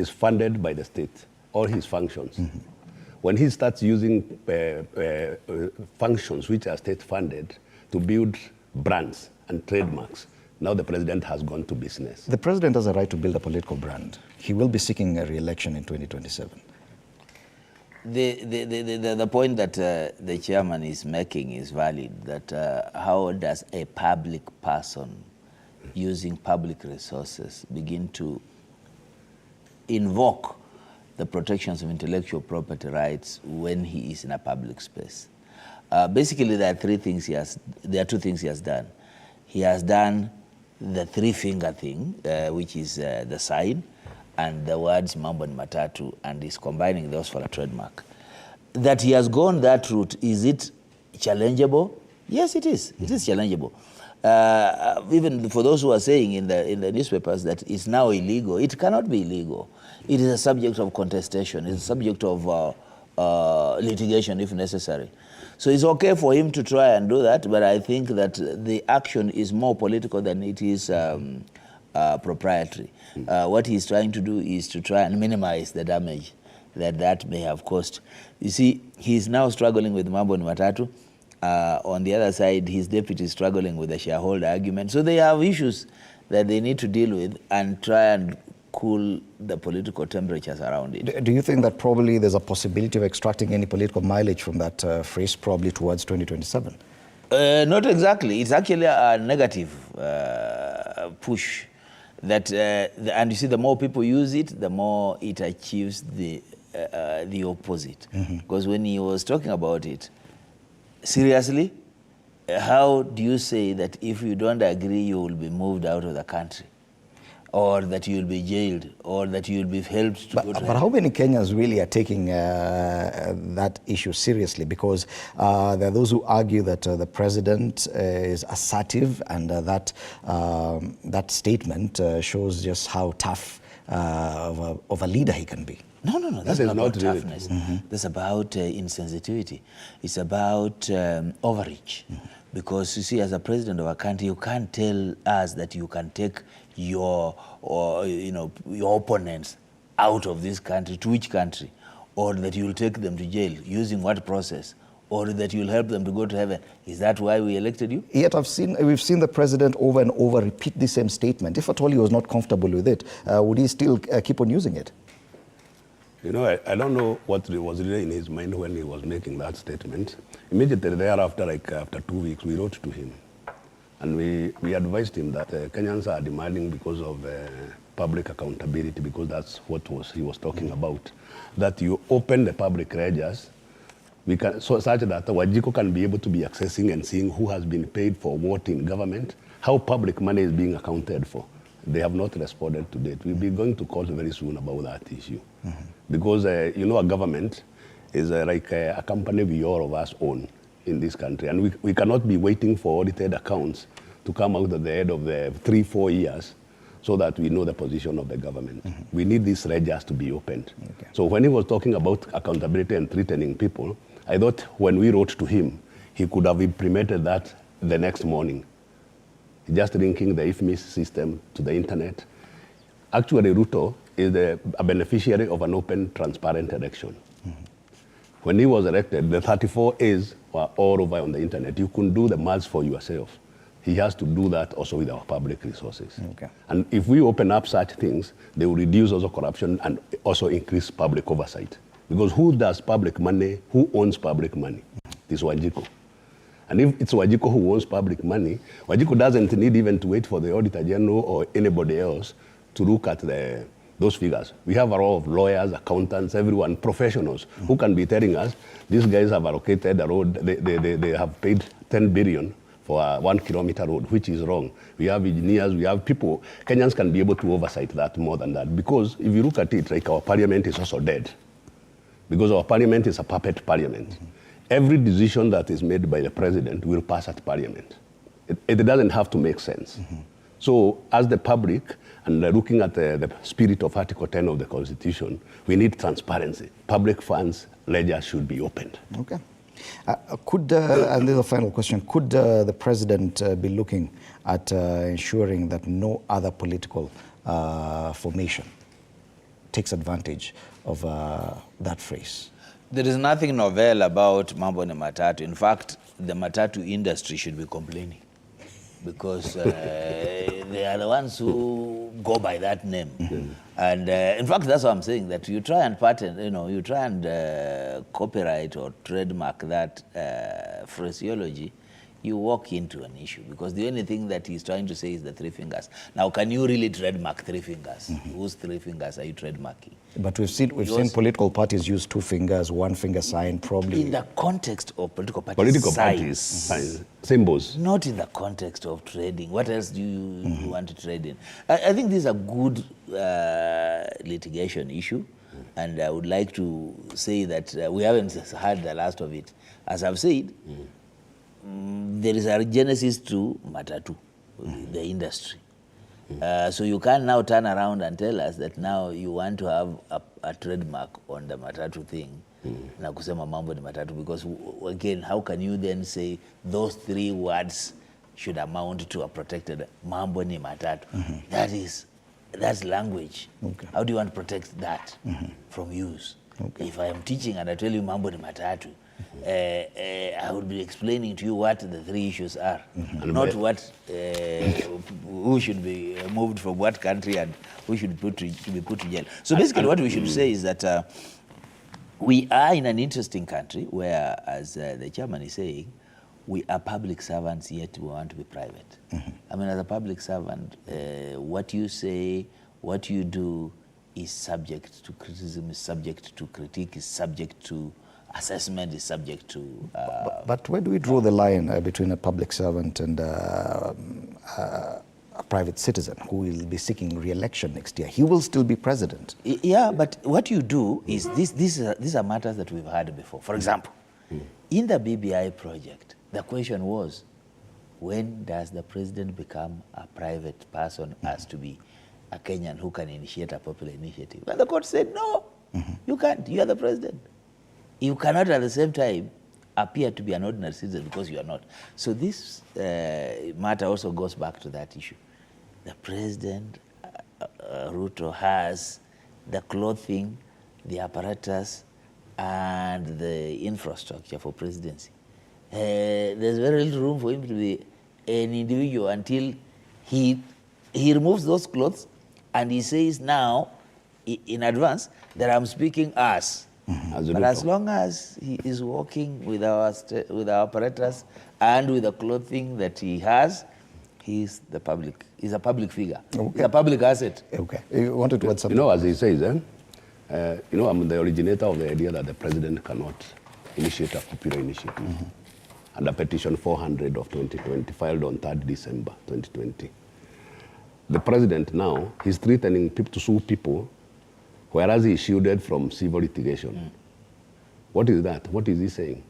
funded by the state, all his functions. When he starts using functions which are state-funded to build brands and trademarks, now the president has gone to business. The president has a right to build a political brand. He will be seeking a re-election in 2027. The point that the chairman is making is valid, that how does a public person using public resources begin to invoke the protections of intellectual property rights when he is in a public space? Basically, there are two things he has done. He has done the three-finger thing, which is the sign, and the words Mambo ni Matatu, and is combining those for a trademark. That he has gone that route, is it challengeable? Yes, it is. It is challengeable. Even for those who are saying in the newspapers that it's now illegal, it cannot be illegal. It is a subject of contestation. It's a subject of litigation if necessary. So it's okay for him to try and do that, but I think that the action is more political than it is proprietary. What he's trying to do is to try and minimize the damage that may have caused. You see, he's now struggling with Mambo ni Matatu. On the other side, his deputy is struggling with the shareholder argument. So they have issues that they need to deal with and try and cool the political temperatures around it. Do you think that probably there's a possibility of extracting any political mileage from that phrase probably towards 2027? Not exactly. It's actually a negative push. That and you see, the more people use it, the more it achieves the opposite. Because when he was talking about it, seriously, how do you say that if you don't agree, you will be moved out of the country, or that you will be jailed, or that you will be helped to go to But how many Kenyans really are taking that issue seriously? Because there are those who argue that the president is assertive, and that statement shows just how tough of a leader he can be. No, that's not about really toughness. That's about insensitivity. It's about overreach. Because you see, as a president of a country, you can't tell us that you can take your opponents out of this country. To which country? Or that you'll take them to jail. Using what process? Or that you'll help them to go to heaven. Is that why we elected you? Yet we've seen the president over and over repeat the same statement. If at all he was not comfortable with it, would he still keep on using it? You know, I don't know what was really in his mind when he was making that statement. Immediately thereafter, after 2 weeks, we wrote to him. And we advised him that Kenyans are demanding, because of public accountability, because that's what he was talking about, that you open the public ledgers such that Wajiko can be able to be accessing and seeing who has been paid for what in government, how public money is being accounted for. They have not responded to date. We'll be going to court very soon about that issue. Because, you know, a government is like a company we all of us own in this country. And we cannot be waiting for audited accounts to come out at the end of the 3-4 years so that we know the position of the government. We need these ledgers to be opened. Okay. So when he was talking about accountability and threatening people, I thought when we wrote to him, he could have implemented that the next morning. Just linking the IFMIS system to the internet. Actually, Ruto is a beneficiary of an open, transparent election. When he was elected, the 34 A's were all over on the internet. You couldn't do the maths for yourself. He has to do that also with our public resources. Okay. And if we open up such things, they will reduce also corruption and also increase public oversight. Because who does public money, who owns public money? It is Wanjiku. And if it's Wanjiku who owns public money, Wanjiku doesn't need even to wait for the Auditor General or anybody else to look at those figures. We have a lot of lawyers, accountants, everyone, professionals who can be telling us, these guys have allocated a road, they have paid 10 billion for a 1 kilometer road, which is wrong. We have engineers, we have people. Kenyans can be able to oversight that more than that. Because if you look at it, like our parliament is also dead. Because our parliament is a puppet parliament. Every decision that is made by the president will pass at parliament. It doesn't have to make sense. So as the public, and looking at the spirit of Article 10 of the Constitution, we need transparency. Public funds ledger should be opened. Okay. And this is a final question, could the president be looking at ensuring that no other political formation takes advantage of that phrase? There is nothing novel about Mambo ni Matatu. In fact, the Matatu industry should be complaining because they are the ones who go by that name. And in fact, that's what I'm saying, that you try and patent, you try and copyright or trademark that phraseology, you walk into an issue because the only thing that he's trying to say is the three fingers. Now, can you really trademark three fingers? Whose three fingers are you trademarking? But we've seen political parties use 2 fingers, 1 finger sign, probably. In the context of political parties, signs, symbols. Not in the context of trading. What else do you want to trade in? I think this is a good litigation issue, and I would like to say that we haven't heard the last of it. As I've said, there is a genesis to Matatu, the industry. So you can now turn around and tell us that now you want to have a trademark on the Matatu thing, na kusema Mambo ni Matatu, because again, how can you then say those 3 words should amount to a protected Mambo ni Matatu? That's language. Okay. How do you want to protect that from use? Okay. If I am teaching and I tell you Mambo ni Matatu, I would be explaining to you what the 3 issues are, not what who should be moved from what country and who should be put to jail. So basically, what we should say is that we are in an interesting country where, as the chairman is saying, we are public servants, yet we want to be private. I mean, as a public servant, what you say, what you do is subject to criticism, is subject to critique, is subject to assessment, is subject to... But where do we draw the line between a public servant and a private citizen who will be seeking re-election next year? He will still be president. Yeah, but what you do is, these are matters that we've had before. For example, in the BBI project, the question was, when does the president become a private person as to be a Kenyan who can initiate a popular initiative? And the court said, no, you can't. You are the president. You cannot at the same time appear to be an ordinary citizen because you are not. So this matter also goes back to that issue. The president, Ruto, has the clothing, the apparatus, and the infrastructure for presidency. There's very little room for him to be an individual until he removes those clothes and he says now, in advance, that I'm speaking as. But as long as he is working with our apparatus and with the clothing that he has, he's a public figure. Okay. He's a public asset. Okay. You wanted to add something? As he says, I'm the originator of the idea that the president cannot initiate a popular initiative. And petition 400 of 2020, filed on 3rd December 2020. The president now, he's threatening people to sue people, whereas he is shielded from civil litigation. What is that? What is he saying?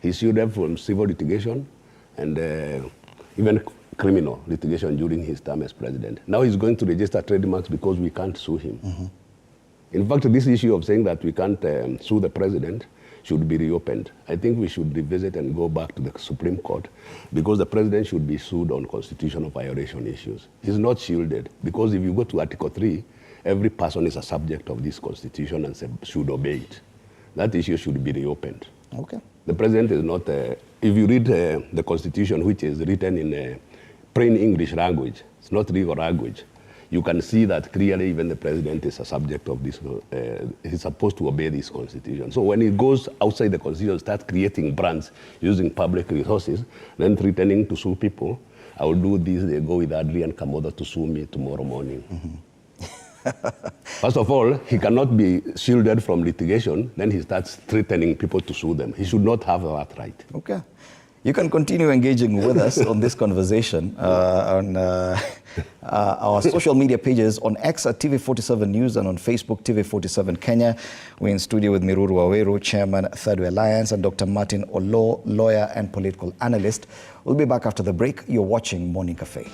He's shielded from civil litigation and even criminal litigation during his term as president. Now he's going to register trademarks because we can't sue him. In fact, this issue of saying that we can't sue the president should be reopened. I think we should revisit and go back to the Supreme Court because the president should be sued on constitutional violation issues. He's not shielded because if you go to Article 3, every person is a subject of this constitution and should obey it. that issue should be reopened. Okay. The president is not, if you read the constitution, which is written in plain English language, it's not legal language, you can see that clearly even the president is a subject of this, he's supposed to obey this constitution. So when he goes outside the constitution, starts creating brands using public resources, then threatening to sue people, I will do this, they go with Adrian Kamoda to sue me tomorrow morning. First of all, he cannot be shielded from litigation, then he starts threatening people to sue them. He should not have that right. Okay. You can continue engaging with us on this conversation on our social media pages, on X at TV47 News and on Facebook, TV47 Kenya. We're in studio with Miruru Waweru, Chairman, Third Way Alliance, and Dr. Martin Olo, lawyer and political analyst. We'll be back after the break. You're watching Morning Cafe.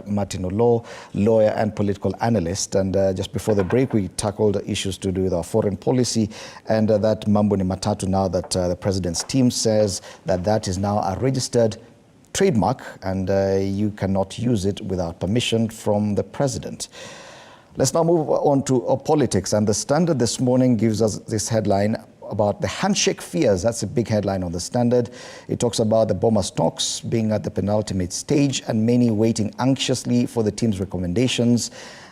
Martin Olo, lawyer and political analyst. And just before the break, we tackled issues to do with our foreign policy and that mambo ni matatu now that the president's team says that that is now a registered trademark and you cannot use it without permission from the president. Let's now move on to politics. And the Standard this morning gives us this headline about the handshake fears. That's a big headline on the Standard. It talks about the Bomas talks being at the penultimate stage and many waiting anxiously for the team's recommendations.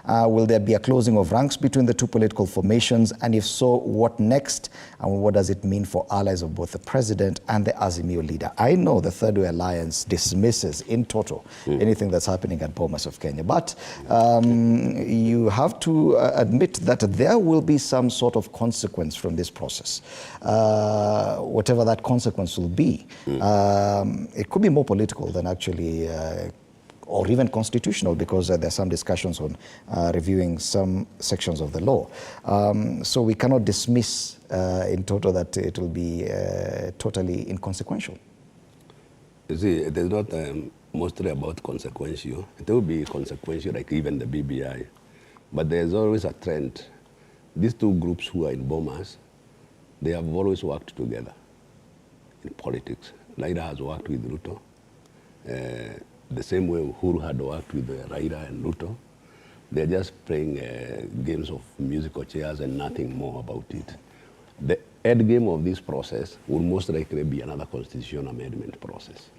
Will there be a closing of ranks between the two political formations? And if so, what next? And what does it mean for allies of both the president and the Azimio leader? I know the Third Way Alliance dismisses in total anything that's happening at Bomas of Kenya. But you have to admit that there will be some sort of consequence from this process. Whatever that consequence will be, it could be more political than actually or even constitutional, because there are some discussions on reviewing some sections of the law. So we cannot dismiss in total that it will be totally inconsequential. You see, it is not mostly about consequential. It will be consequential, like even the BBI. But there's always a trend. These two groups who are in Bomas, they have always worked together in politics. Raila has worked with Ruto. The same way Uhuru had worked with Raila and Ruto. They're just playing games of musical chairs and nothing more about it. The end game of this process will most likely be another constitutional amendment process.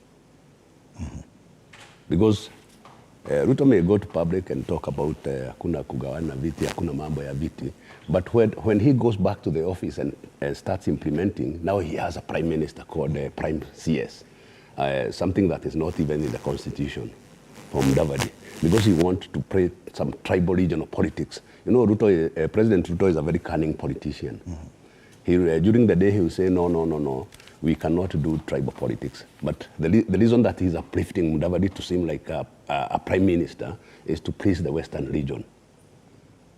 Because Ruto may go to public and talk about hakuna kugawana viti, hakuna mambo ya viti, but when he goes back to the office and starts implementing, now he has a prime minister called Prime CS, something that is not even in the constitution from Mudavadi, because he wants to play some tribal regional politics. You know, President Ruto is a very cunning politician. He, during the day he will say, no, we cannot do tribal politics. But the reason that he's uplifting Mudavadi to seem like a prime minister is to please the Western region.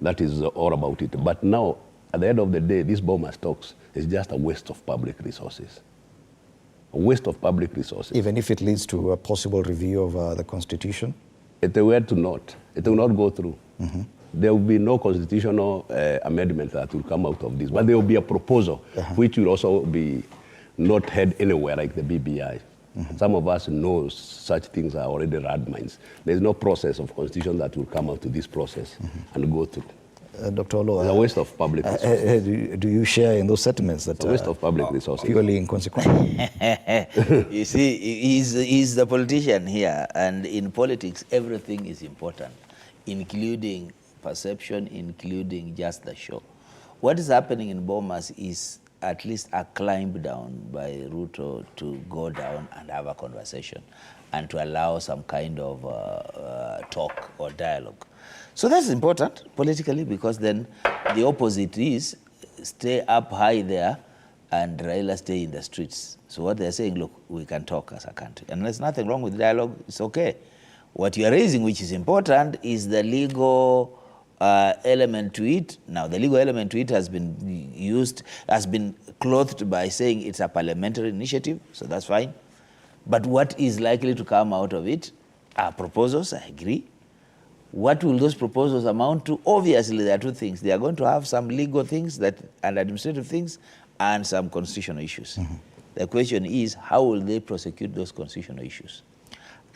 That is all about it. But now, at the end of the day, this Bomas talks is just a waste of public resources. A waste of public resources. Even if it leads to a possible review of the Constitution? It will not. It will not go through. There will be no constitutional amendment that will come out of this. But there will be a proposal which will also be not heard anywhere like the BBI. Some of us know such things are already landmines. There's no process of constitution that will come out to this process and go through. Dr. Olo, it's a waste of public resources. do you share in those sentiments that it's a waste of public resources? Purely inconsequential? You see, he's the politician here, and in politics, everything is important, including perception, including just the show. What is happening in Bomas is at least a climb down by Ruto to go down and have a conversation and to allow some kind of talk or dialogue. So that's important politically, because then the opposite is stay up high there and Raila stay in the streets. So what they're saying, look, we can talk as a country. And there's nothing wrong with dialogue, it's okay. What you're raising, which is important, is the legal element to it. Now, the legal element to it has been clothed by saying it's a parliamentary initiative, so that's fine. But what is likely to come out of it are proposals, I agree. What will those proposals amount to? Obviously, there are two things. They are going to have some legal things and administrative things and some constitutional issues. The question is, how will they prosecute those constitutional issues?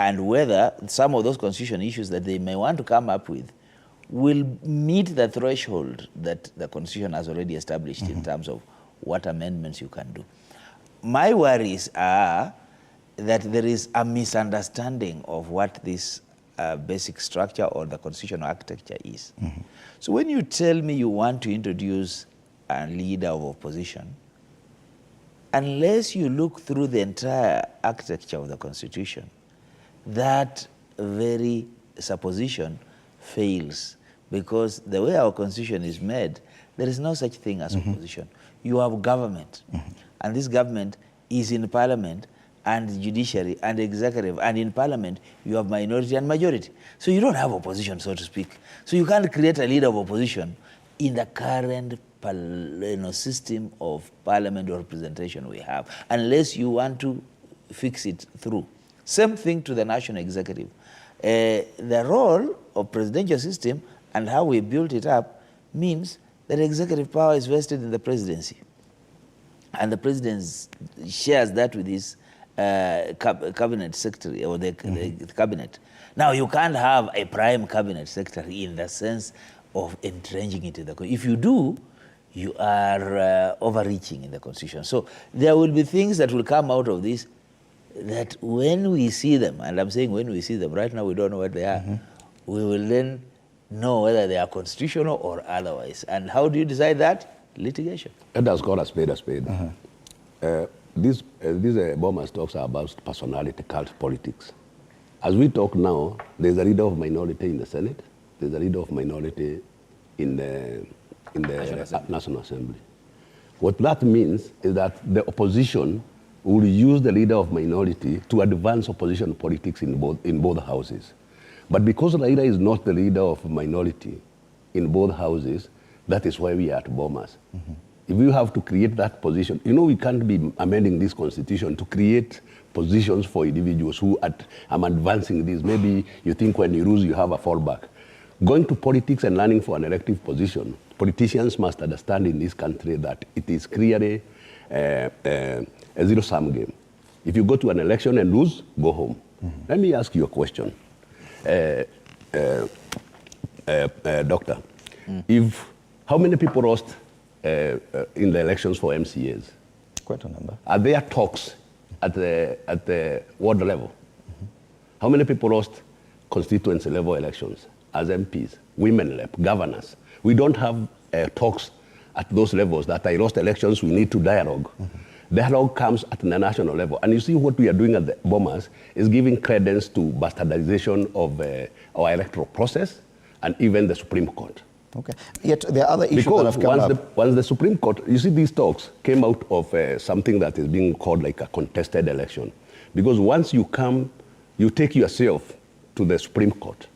And whether some of those constitutional issues that they may want to come up with will meet the threshold that the Constitution has already established in terms of what amendments you can do. My worries are that there is a misunderstanding of what this basic structure or the constitutional architecture is. So when you tell me you want to introduce a leader of opposition, unless you look through the entire architecture of the Constitution, that very supposition fails, because the way our Constitution is made, there is no such thing as opposition. You have government, and this government is in parliament and judiciary and executive, and in parliament you have minority and majority. So you don't have opposition, so to speak. So you can't create a leader of opposition in the current system of parliament representation we have, unless you want to fix it through. Same thing to the national executive. The role of presidential system and how we built it up means that executive power is vested in the presidency. And the president shares that with his cabinet secretary or the cabinet. Now, you can't have a prime cabinet secretary in the sense of entrenching into the If you do, you are overreaching in the Constitution. So there will be things that will come out of this that when we see them, and I'm saying when we see them, right now we don't know what they are, we will then know whether they are constitutional or otherwise. And how do you decide that? Litigation. Let us call a spade a spade. These Bomas talks are about personality, cult politics. As we talk now, there's a leader of minority in the Senate, there's a leader of minority in the National Assembly. What that means is that the opposition will use the leader of minority to advance opposition politics in both houses. But because Raila is not the leader of minority in both houses, that is why we are at Bomas. If you have to create that position, you know, we can't be amending this constitution to create positions for individuals who I'm advancing this. Maybe you think when you lose, you have a fallback. Going to politics and running for an elective position, politicians must understand in this country that it is clearly a zero-sum game. If you go to an election and lose, go home. Let me ask you a question. Doctor, how many people lost in the elections for MCAs? Quite a number. Are there talks at the ward level? How many people lost constituency level elections as MPs, women rep, governors. We don't have talks at those levels that I lost elections, we need to dialogue. Dialogue comes at the national level. And you see what we are doing at the Bomas is giving credence to bastardization of our electoral process and even the Supreme Court. Okay. Yet there are other issues that have come up. Once the Supreme Court, you see these talks came out of something that is being called like a contested election. Because once you come, you take yourself to the Supreme Court,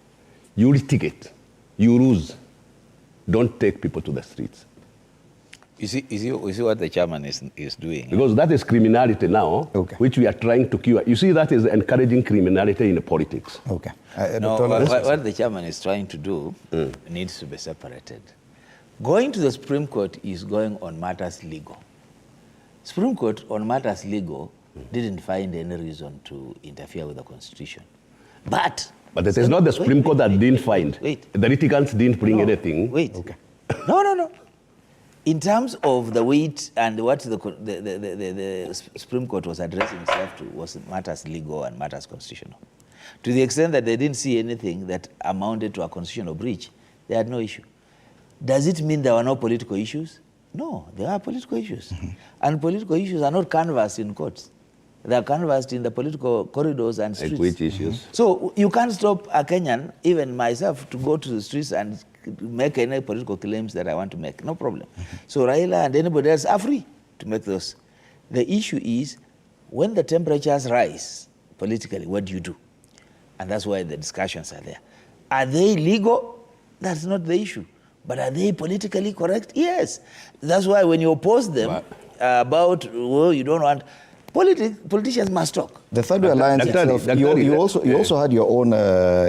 you litigate, you lose. Don't take people to the streets. You see what the chairman is doing? Because that is criminality now, okay, which we are trying to cure. You see, that is encouraging criminality in politics. Okay. No, what the chairman is trying to do needs to be separated. Going to the Supreme Court is going on matters legal. Supreme Court on matters legal didn't find any reason to interfere with the Constitution. But it is not the Supreme Court that didn't find. Wait. The litigants didn't bring anything. Wait. Okay. No. In terms of the weight and what the Supreme Court was addressing itself to was matters legal and matters constitutional. To the extent that they didn't see anything that amounted to a constitutional breach, they had no issue. Does it mean there were no political issues? No, there are political issues. And political issues are not canvassed in courts. They are canvassed in the political corridors and streets. Like which issues? So you can't stop a Kenyan, even myself, to go to the streets and make any political claims that I want to make. No problem. So Raila and anybody else are free to make those. The issue is when the temperatures rise politically, what do you do? And that's why the discussions are there. Are they legal? That's not the issue. But are they politically correct? Yes. That's why when you oppose them about, well, you don't want... Politicians must talk. The Third Way Alliance itself, you also had your own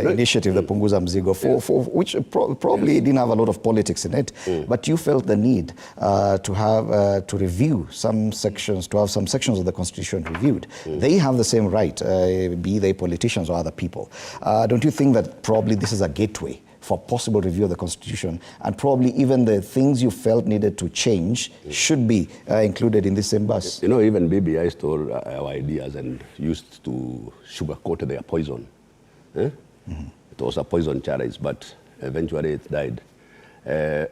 initiative, the Punguza Mzigo, for which probably didn't have a lot of politics in it, but you felt the need to review some sections, to have some sections of the Constitution reviewed. They have the same right, be they politicians or other people. Don't you think that probably this is a gateway for possible review of the Constitution, and probably even the things you felt needed to change should be included in this same bus? You know, even BBI stole our ideas and used to sugarcoat their poison. It was a poison chalice, but eventually it died. I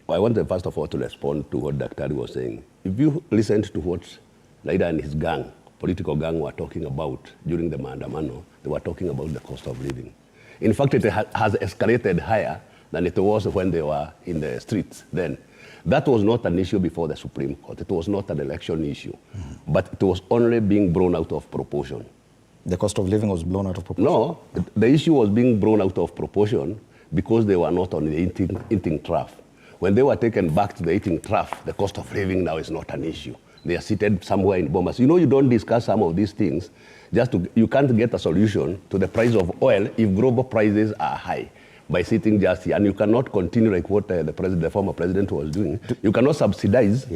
wanted first of all to respond to what Dr. was saying. If you listened to what Laida and his gang, political gang, were talking about during the Maandamano, they were talking about the cost of living. In fact, it has escalated higher than it was when they were in the streets then. That was not an issue before the Supreme Court. It was not an election issue. But it was only being blown out of proportion. The cost of living was blown out of proportion? No, the issue was being blown out of proportion because they were not on the eating trough. When they were taken back to the eating trough, the cost of living now is not an issue. They are seated somewhere in Bomas. You know, you don't discuss some of these things. You can't get a solution to the price of oil if global prices are high by sitting just here. And you cannot continue like what the former president was doing. You cannot subsidize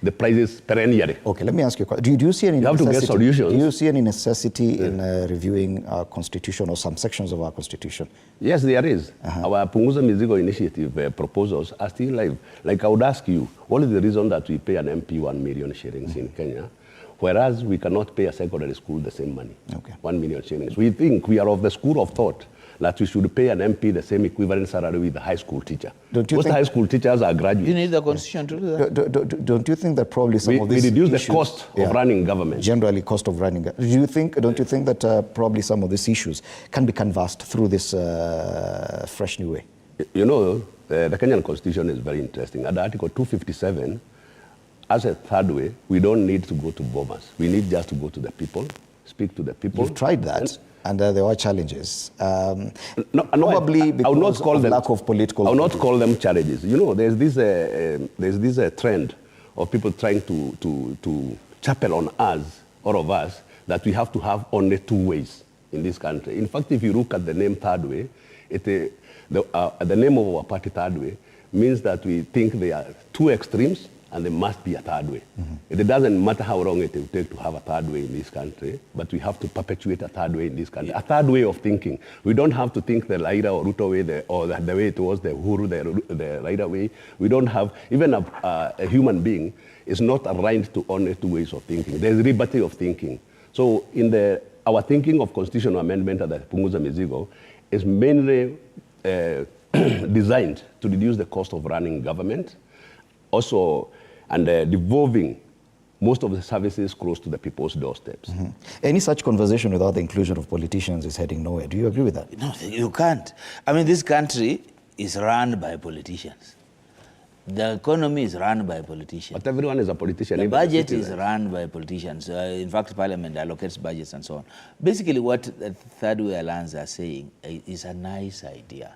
the prices perennially. Okay, let me ask you a question. Do you see any necessity? You have to get solutions. Do you see any necessity in reviewing our constitution or some sections of our constitution? Yes, there is. Our Punguza Mizigo initiative proposals are still live. Like I would ask you, what is the reason that we pay an MP 1 million shillings in Kenya, whereas we cannot pay a secondary school the same money, 1 million shillings? We think we are of the school of thought that we should pay an MP the same equivalent salary with a high school teacher. Most high school teachers are graduates. You need the constitution to do that. Don't you think that probably some of these we reduce issues, the cost of running government? Generally, cost of running. Don't you think that probably some of these issues can be canvassed through this fresh new way? You know, the Kenyan Constitution is very interesting. At Article 257, as a third way, we don't need to go to Bomas. We need just to go to the people, speak to the people. You've tried that, and there are challenges. Probably because of lack of political... I will not call them challenges. You know, there's this trend of people trying to chapel on us, all of us, that we have to have only two ways in this country. In fact, if you look at the name Third Way, the name of our party Third Way means that we think they are two extremes, and there must be a third way. It doesn't matter how long it will take to have a third way in this country, but we have to perpetuate a third way in this country, a third way of thinking. We don't have to think the Raila or Ruto way, or the way it was the Uhuru, the Raila way. We don't have, even a human being is not aligned to only two ways of thinking. There's liberty of thinking. So in the our thinking of constitutional amendment at the Punguza Mizigo is mainly designed to reduce the cost of running government, also, and devolving most of the services close to the people's doorsteps. Mm-hmm. Any such conversation without the inclusion of politicians is heading nowhere. Do you agree with that? No, you can't. I mean, this country is run by politicians. The economy is run by politicians. But everyone is a politician. The budget is run by politicians. In fact, Parliament allocates budgets and so on. Basically, what the Third Way Alliance are saying is a nice idea,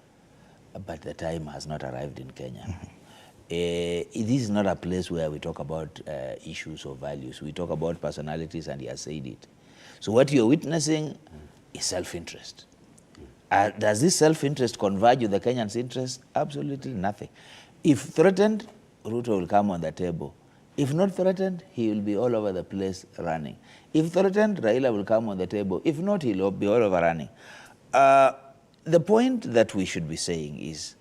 but the time has not arrived in Kenya. Mm-hmm. This is not a place where we talk about issues or values. We talk about personalities, and he has said it. So what you're witnessing is self-interest. Does this self-interest converge with the Kenyans' interest? Absolutely nothing. If threatened, Ruto will come on the table. If not threatened, he will be all over the place running. If threatened, Raila will come on the table. If not, he'll be all over running. The point that we should be saying is,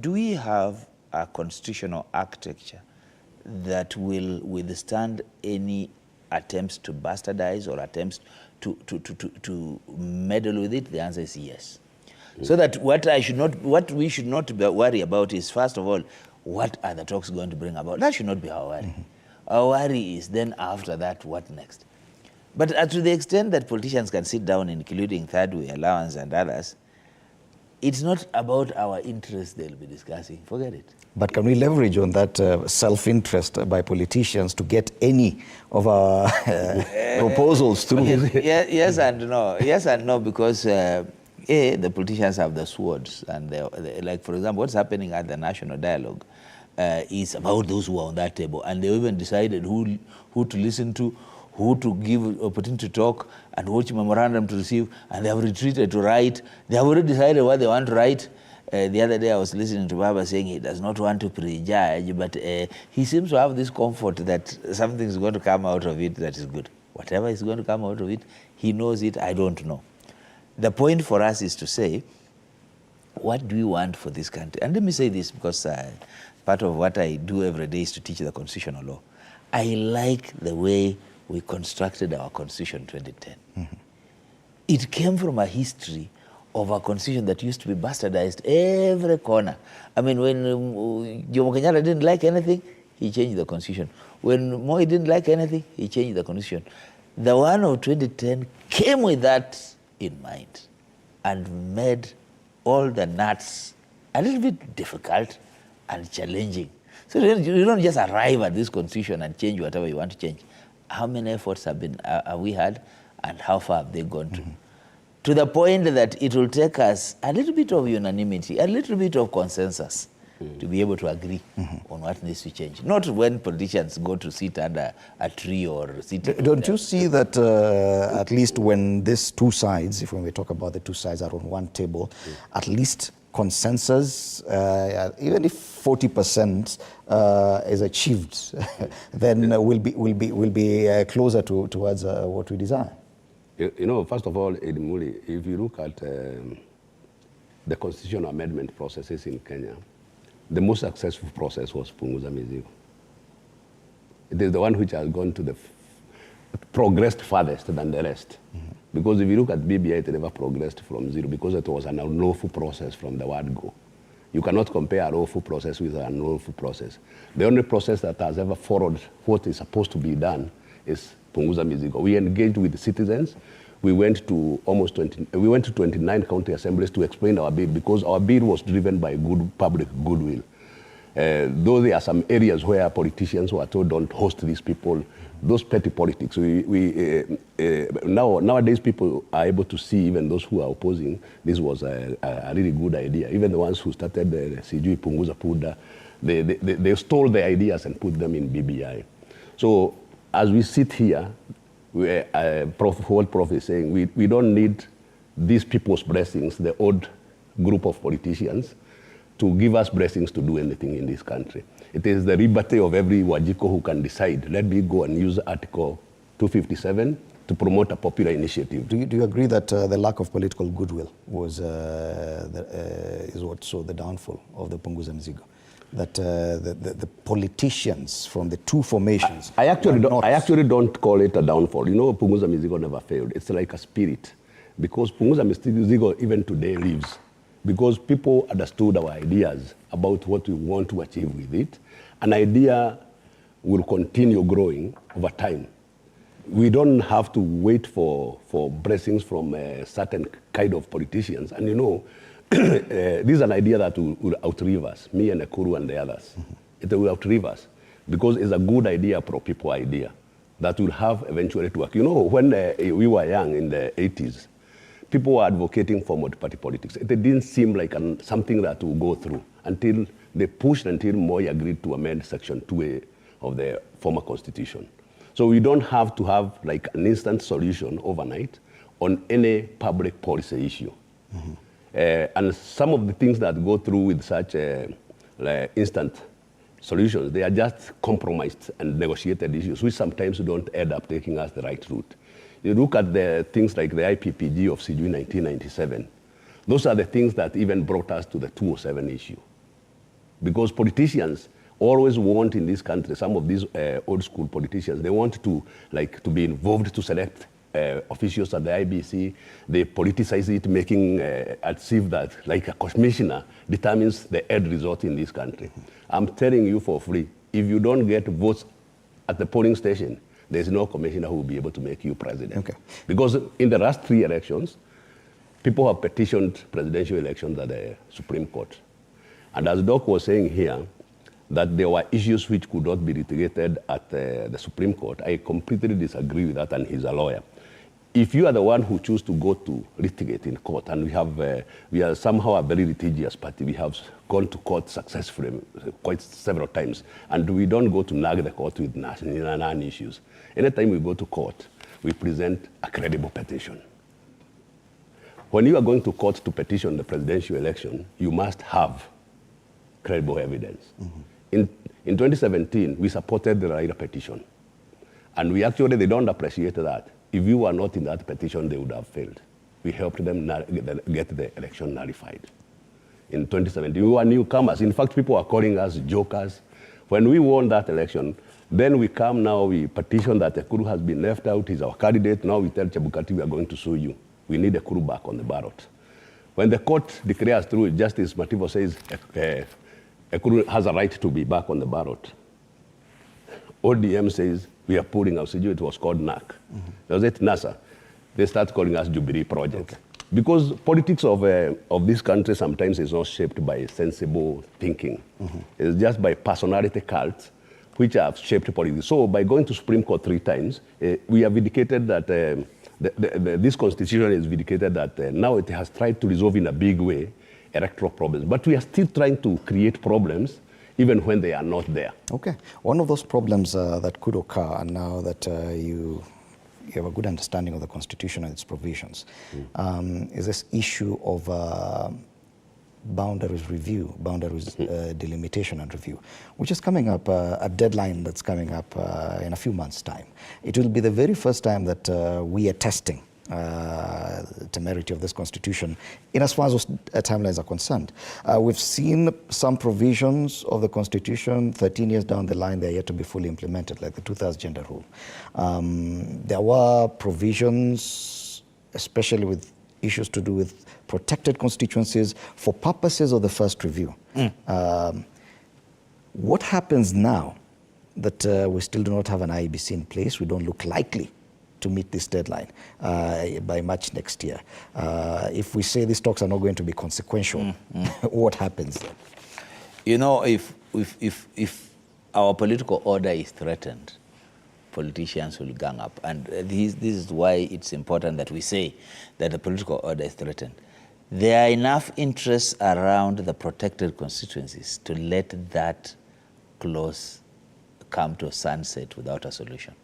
do we have a constitutional architecture that will withstand any attempts to bastardize or attempts to meddle with it? The answer is yes. So that what we should not worry about is, first of all, what are the talks going to bring about? That should not be our worry. Mm-hmm. Our worry is then after that, what next? But to the extent that politicians can sit down, including Third Way Alliance and others, it's not about our interests they'll be discussing. Forget it. But can we leverage on that self-interest by politicians to get any of our proposals through? Yes and no. Yes and no, because the politicians have the swords, and like, for example, what's happening at the National Dialogue is about those who are on that table, and they even decided who to listen to, who to give opportunity to talk, and which memorandum to receive, and they have retreated to write. They have already decided what they want to write. The other day I was listening to Baba saying he does not want to prejudge, but he seems to have this comfort that something is going to come out of it that is good. Whatever is going to come out of it, he knows it, I don't know. The point for us is to say, what do we want for this country? And let me say this, because part of what I do every day is to teach the constitutional law. I like the way we constructed our constitution in 2010. Mm-hmm. It came from a history of a constitution that used to be bastardized every corner. I mean, when Jomo Kenyatta didn't like anything, he changed the constitution. When Moi didn't like anything, he changed the constitution. The one of 2010 came with that in mind and made all the nuts a little bit difficult and challenging. So you don't just arrive at this constitution and change whatever you want to change. How many efforts have we had, and how far have they gone to? Mm-hmm. To the point that it will take us a little bit of unanimity, a little bit of consensus to be able to agree on what needs to change. Not when politicians go to sit under a tree or sit... Don't you see that at least when these two sides, if when we talk about the two sides are on one table, at least consensus, even if 40% is achieved, then we'll be closer towards what we desire? You know, first of all, Edmuli, if you look at the constitutional amendment processes in Kenya, the most successful process was Punguza Mizigo. It is the one which has gone to the progressed farthest than the rest. Mm-hmm. Because if you look at BBI, it never progressed from zero, because it was an unlawful process from the word go. You cannot compare a lawful process with an unlawful process. The only process that has ever followed what is supposed to be done is Punguza Mizigo. We engaged with the citizens. We went to 29 county assemblies to explain our bid, because our bid was driven by public goodwill. Though there are some areas where politicians were told don't host these people, those petty politics. Nowadays people are able to see, even those who are opposing, this was a really good idea. Even the ones who started the CG Punguza Puda, they stole the ideas and put them in BBI. So as we sit here, what Prof is saying, we don't need these people's blessings, the old group of politicians, to give us blessings to do anything in this country. It is the liberty of every Wajiko who can decide, let me go and use Article 257 to promote a popular initiative. Do you agree that the lack of political goodwill was is what saw the downfall of the Punguza Mizigo? that the politicians from the two formations... I actually don't call it a downfall. You know, Punguza Mizigo never failed. It's like a spirit. Because Punguza Mizigo even today lives. Because people understood our ideas about what we want to achieve with it. An idea will continue growing over time. We don't have to wait for blessings from a certain kind of politicians. And you know, this is an idea that will outlive us, me and Ekuru and the others. It will outlive us because it's a good idea, pro-people idea that will have eventually to work. You know, when we were young in the 80s, people were advocating for multi-party politics. It didn't seem like something that will go through until they pushed until Moi agreed to amend Section 2A of the former constitution. So we don't have to have like an instant solution overnight on any public policy issue. And some of the things that go through with such like instant solutions, they are just compromised and negotiated issues, which sometimes don't end up taking us the right route. You look at the things like the IPPG of CG 1997, those are the things that even brought us to the 207 issue. Because politicians always want in this country, some of these old school politicians, they want to be involved to select officials at the IBC. They politicize it, making as if that like a commissioner determines the end result in this country. I'm telling you for free, if you don't get votes at the polling station, there's no commissioner who will be able to make you president. Okay. Because in the last 3 elections, people have petitioned presidential elections at the Supreme Court. And as Doc was saying here, that there were issues which could not be litigated at the Supreme Court. I completely disagree with that, and he's a lawyer. If you are the one who choose to go to litigate in court, and we are somehow a very litigious party, we have gone to court successfully quite several times, and we don't go to nag the court with non-issues. Anytime we go to court, we present a credible petition. When you are going to court to petition the presidential election, you must have credible evidence. In 2017, we supported the Raila petition. And they don't appreciate that. If you were not in that petition, they would have failed. We helped them get the election nullified. In 2017, we were newcomers. In fact, people are calling us jokers. When we won that election, then we come now, we petition that Ekuru has been left out, he's our candidate. Now we tell Chebukati we are going to sue you. We need Ekuru back on the ballot. When the court declares through, Justice Mativo says, Ekuru has a right to be back on the ballot. ODM says, we are pulling our CG, it was called NAC. Was it NASA? They start calling us Jubilee Project. Okay. Because politics of this country sometimes is not shaped by sensible thinking. It's just by personality cults, which have shaped politics. So by going to Supreme Court 3 times, we have indicated that this constitution is vindicated that now it has tried to resolve in a big way electoral problems. But we are still trying to create problems even when they are not there. Okay. One of those problems that could occur, and now that you have a good understanding of the Constitution and its provisions, is this issue of boundaries review, delimitation and review, which is coming up, a deadline that's coming up in a few months' time. It will be the very first time that we are testing the temerity of this constitution in as far as those timelines are concerned. We've seen some provisions of the constitution 13 years down the line, they're yet to be fully implemented, like the 2,000 gender rule. There were provisions, especially with issues to do with protected constituencies for purposes of the first review. What happens now that we still do not have an IEBC in place? We don't look likely to meet this deadline by March next year. If we say these talks are not going to be consequential, what happens then? You know, if our political order is threatened, politicians will gang up. And this is why it's important that we say that the political order is threatened. There are enough interests around the protected constituencies to let that clause come to a sunset without a solution.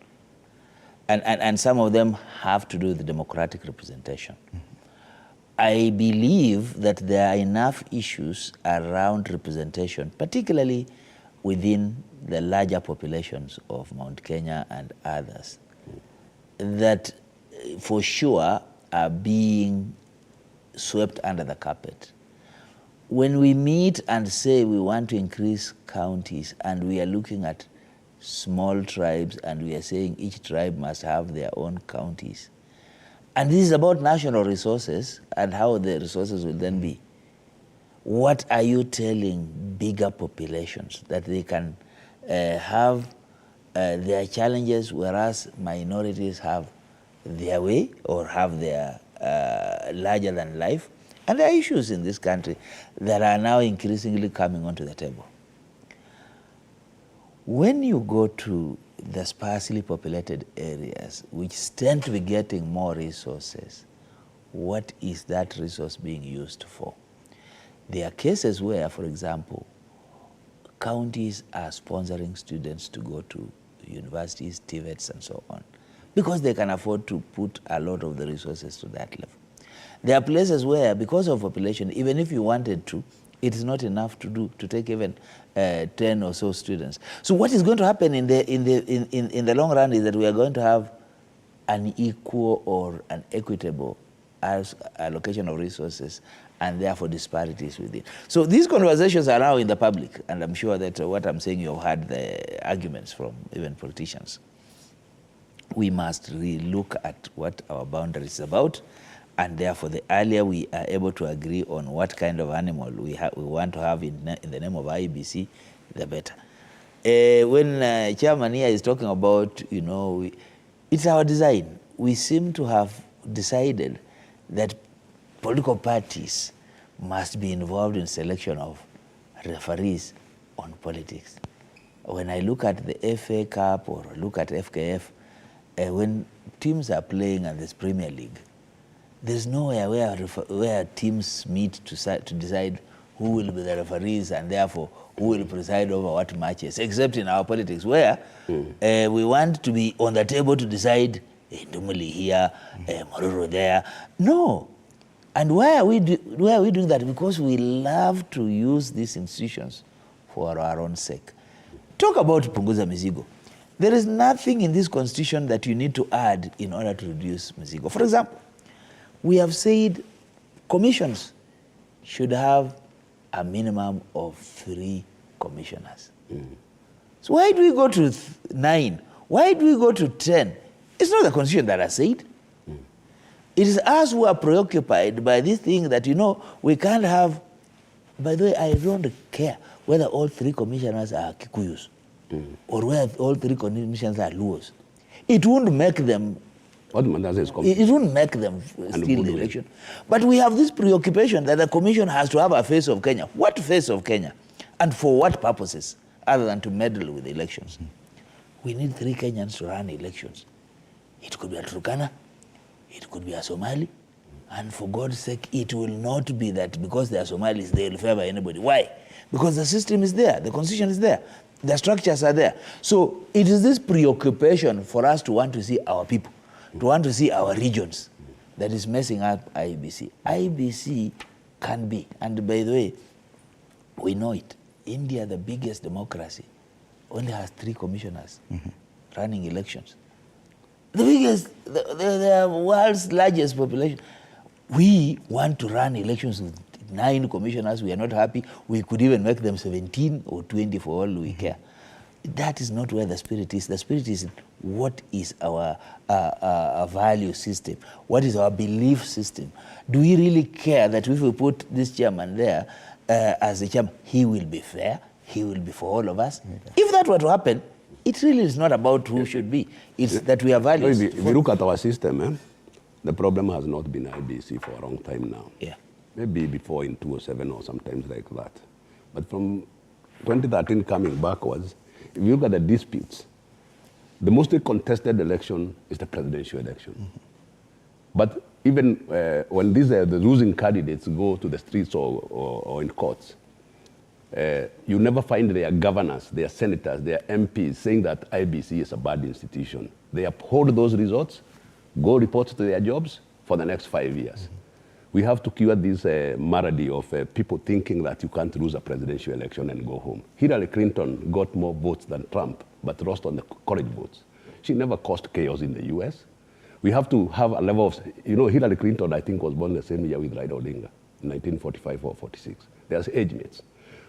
And some of them have to do with the democratic representation. I believe that there are enough issues around representation, particularly within the larger populations of Mount Kenya and others, that for sure are being swept under the carpet when we meet and say we want to increase counties and we are looking at small tribes and we are saying each tribe must have their own counties, and this is about national resources and how the resources will then be, what are you telling bigger populations? That they can have their challenges, whereas minorities have their way or have their larger than life. And there are issues in this country that are now increasingly coming onto the table. When you go to the sparsely populated areas, which tend to be getting more resources, what is that resource being used for? There are cases where, for example, counties are sponsoring students to go to universities, TVETs, and so on, because they can afford to put a lot of the resources to that level. There are places where, because of population, even if you wanted to, it is not enough to take even 10 or so students. So what is going to happen in the long run is that we are going to have an equal or an equitable allocation of resources, and therefore disparities within. So these conversations are now in the public, and I'm sure that what I'm saying, you've heard the arguments from even politicians. We must re-look at what our boundary is about, and therefore the earlier we are able to agree on what kind of animal we want to have in the name of IEBC, the better. When Chairman here is talking about, it's our design. We seem to have decided that political parties must be involved in selection of referees on politics. When I look at the FA Cup or look at FKF, when teams are playing in this Premier League, there's nowhere where teams meet to decide who will be the referees and therefore who will preside over what matches, except in our politics, where we want to be on the table to decide Ndumuli here, Mororo there. No. And why are we doing that? Because we love to use these institutions for our own sake. Talk about Punguza Mizigo. There is nothing in this constitution that you need to add in order to reduce Mizigo. For example, we have said commissions should have a minimum of 3 commissioners. So why do we go to 9? Why do we go to 10? It's not the constitution that has said. It is us who are preoccupied by this thing that, we can't have. By the way, I don't care whether all 3 commissioners are Kikuyus or whether all 3 commissioners are Luos. It won't make them. It won't make them steal the election. But we have this preoccupation that the commission has to have a face of Kenya. What face of Kenya? And for what purposes, other than to meddle with the elections? We need 3 Kenyans to run elections. It could be a Turkana, it could be a Somali, and for God's sake, it will not be that because they are Somalis, they will favor anybody. Why? Because the system is there, the constitution is there, the structures are there. So it is this preoccupation for us to want to see our people, to want to see our regions, that is messing up IEBC. IEBC can be, and by the way, we know it. India, the biggest democracy, only has 3 commissioners running elections. The biggest, the world's largest population. We want to run elections with 9 commissioners. We are not happy. We could even make them 17 or 20 for all we care. That is not where the spirit is. The spirit is what is our value system? What is our belief system? Do we really care that if we put this chairman there as the chairman, he will be fair, he will be for all of us? If that were to happen, it really is not about who should be. It's that we are values. If you look at our system, the problem has not been IBC for a long time now. Yeah. Maybe before in 2007 or sometimes like that. But from 2013 coming backwards, if you look at the disputes, the most contested election is the presidential election. But even when these the losing candidates go to the streets or in courts, you never find their governors, their senators, their MPs saying that IBC is a bad institution. They uphold those results, go report to their jobs for the next 5 years. We have to cure this malady of people thinking that you can't lose a presidential election and go home. Hillary Clinton got more votes than Trump, but lost on the college votes. She never caused chaos in the US. We have to have a level of, Hillary Clinton, I think, was born the same year with Raila Odinga. in 1945 or 46. There's age mates.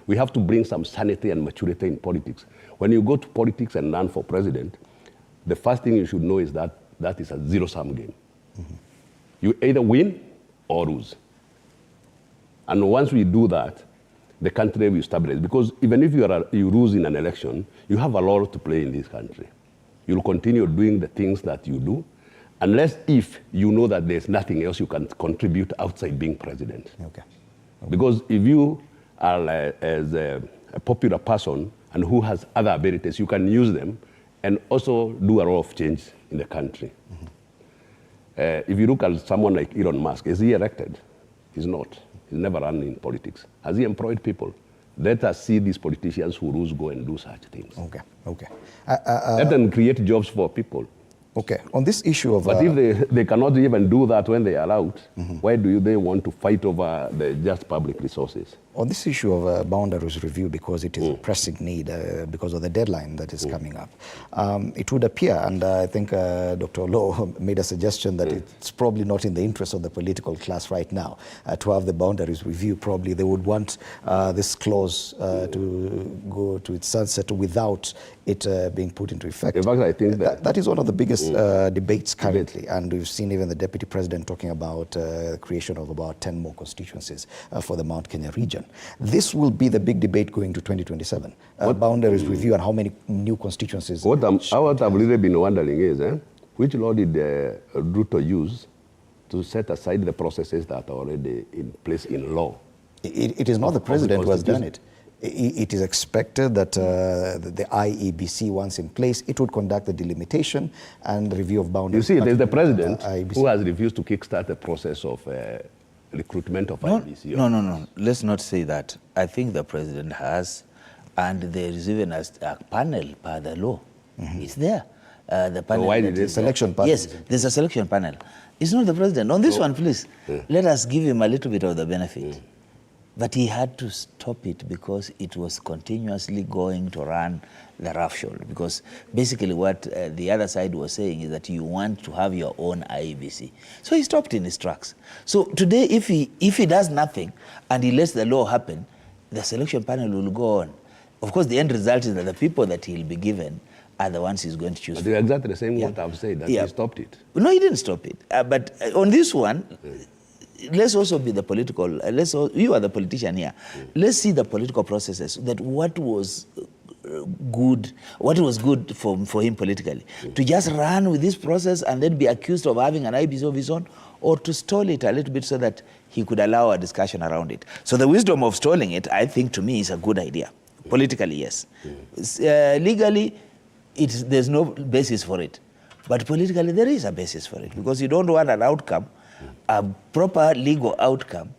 We have to bring some sanity and maturity in politics. When you go to politics and run for president, the first thing you should know is that that is a zero-sum game. You either win or lose. And once we do that, the country will stabilize. Because even if you lose in an election, you have a role to play in this country. You'll continue doing the things that you do, unless if you know that there's nothing else you can contribute outside being president. Okay. Because if you are as a popular person and who has other abilities, you can use them and also do a lot of change in the country. If you look at someone like Elon Musk, is he elected? He's not. He's never run in politics. Has he employed people? Let us see these politicians who lose go and do such things. Okay, okay. Let them create jobs for people. Okay, on this issue of... But if they cannot even do that when they are out, why do they want to fight over the just public resources? On this issue of boundaries review, because it is a pressing need, because of the deadline that is coming up, it would appear, and I think Dr. Low made a suggestion that it's probably not in the interest of the political class right now to have the boundaries review. Probably they would want this clause to go to its sunset without it being put into effect. In fact, I think that is one of the biggest debates currently, and we've seen even the Deputy President talking about the creation of about 10 more constituencies for the Mount Kenya region. This will be the big debate going to 2027, boundaries review and how many new constituencies. What I've really been wondering is, which law did Ruto use to set aside the processes that are already in place in law? It is not the president who has done it. It is expected that the IEBC, once in place, it would conduct the delimitation and review of boundaries. You see, there's the president who has refused to kickstart the process of recruitment of IEBC. No. Let's not say that. I think the president has, and there is even a panel by the law. It's there. The panel. So why did it? Selection panel. Yes, there's a selection panel. It's not the president. On this one, please, let us give him a little bit of the benefit. But he had to stop it because it was continuously going to run the roughshod. Because basically what the other side was saying is that you want to have your own IEBC. So he stopped in his tracks. So today, if he does nothing and he lets the law happen, the selection panel will go on. Of course, the end result is that the people that he'll be given are the ones he's going to choose. But they're exactly the same what I've said, that he stopped it. No, he didn't stop it. But on this one, let's also be the political, you are the politician here. Let's see the political processes, that what was good for him politically. To just run with this process and then be accused of having an IBC of his own, or to stall it a little bit so that he could allow a discussion around it. So the wisdom of stalling it, I think, to me, is a good idea. Politically, yes. Legally, there's no basis for it. But politically, there is a basis for it, because you don't want an outcome, a proper legal outcome,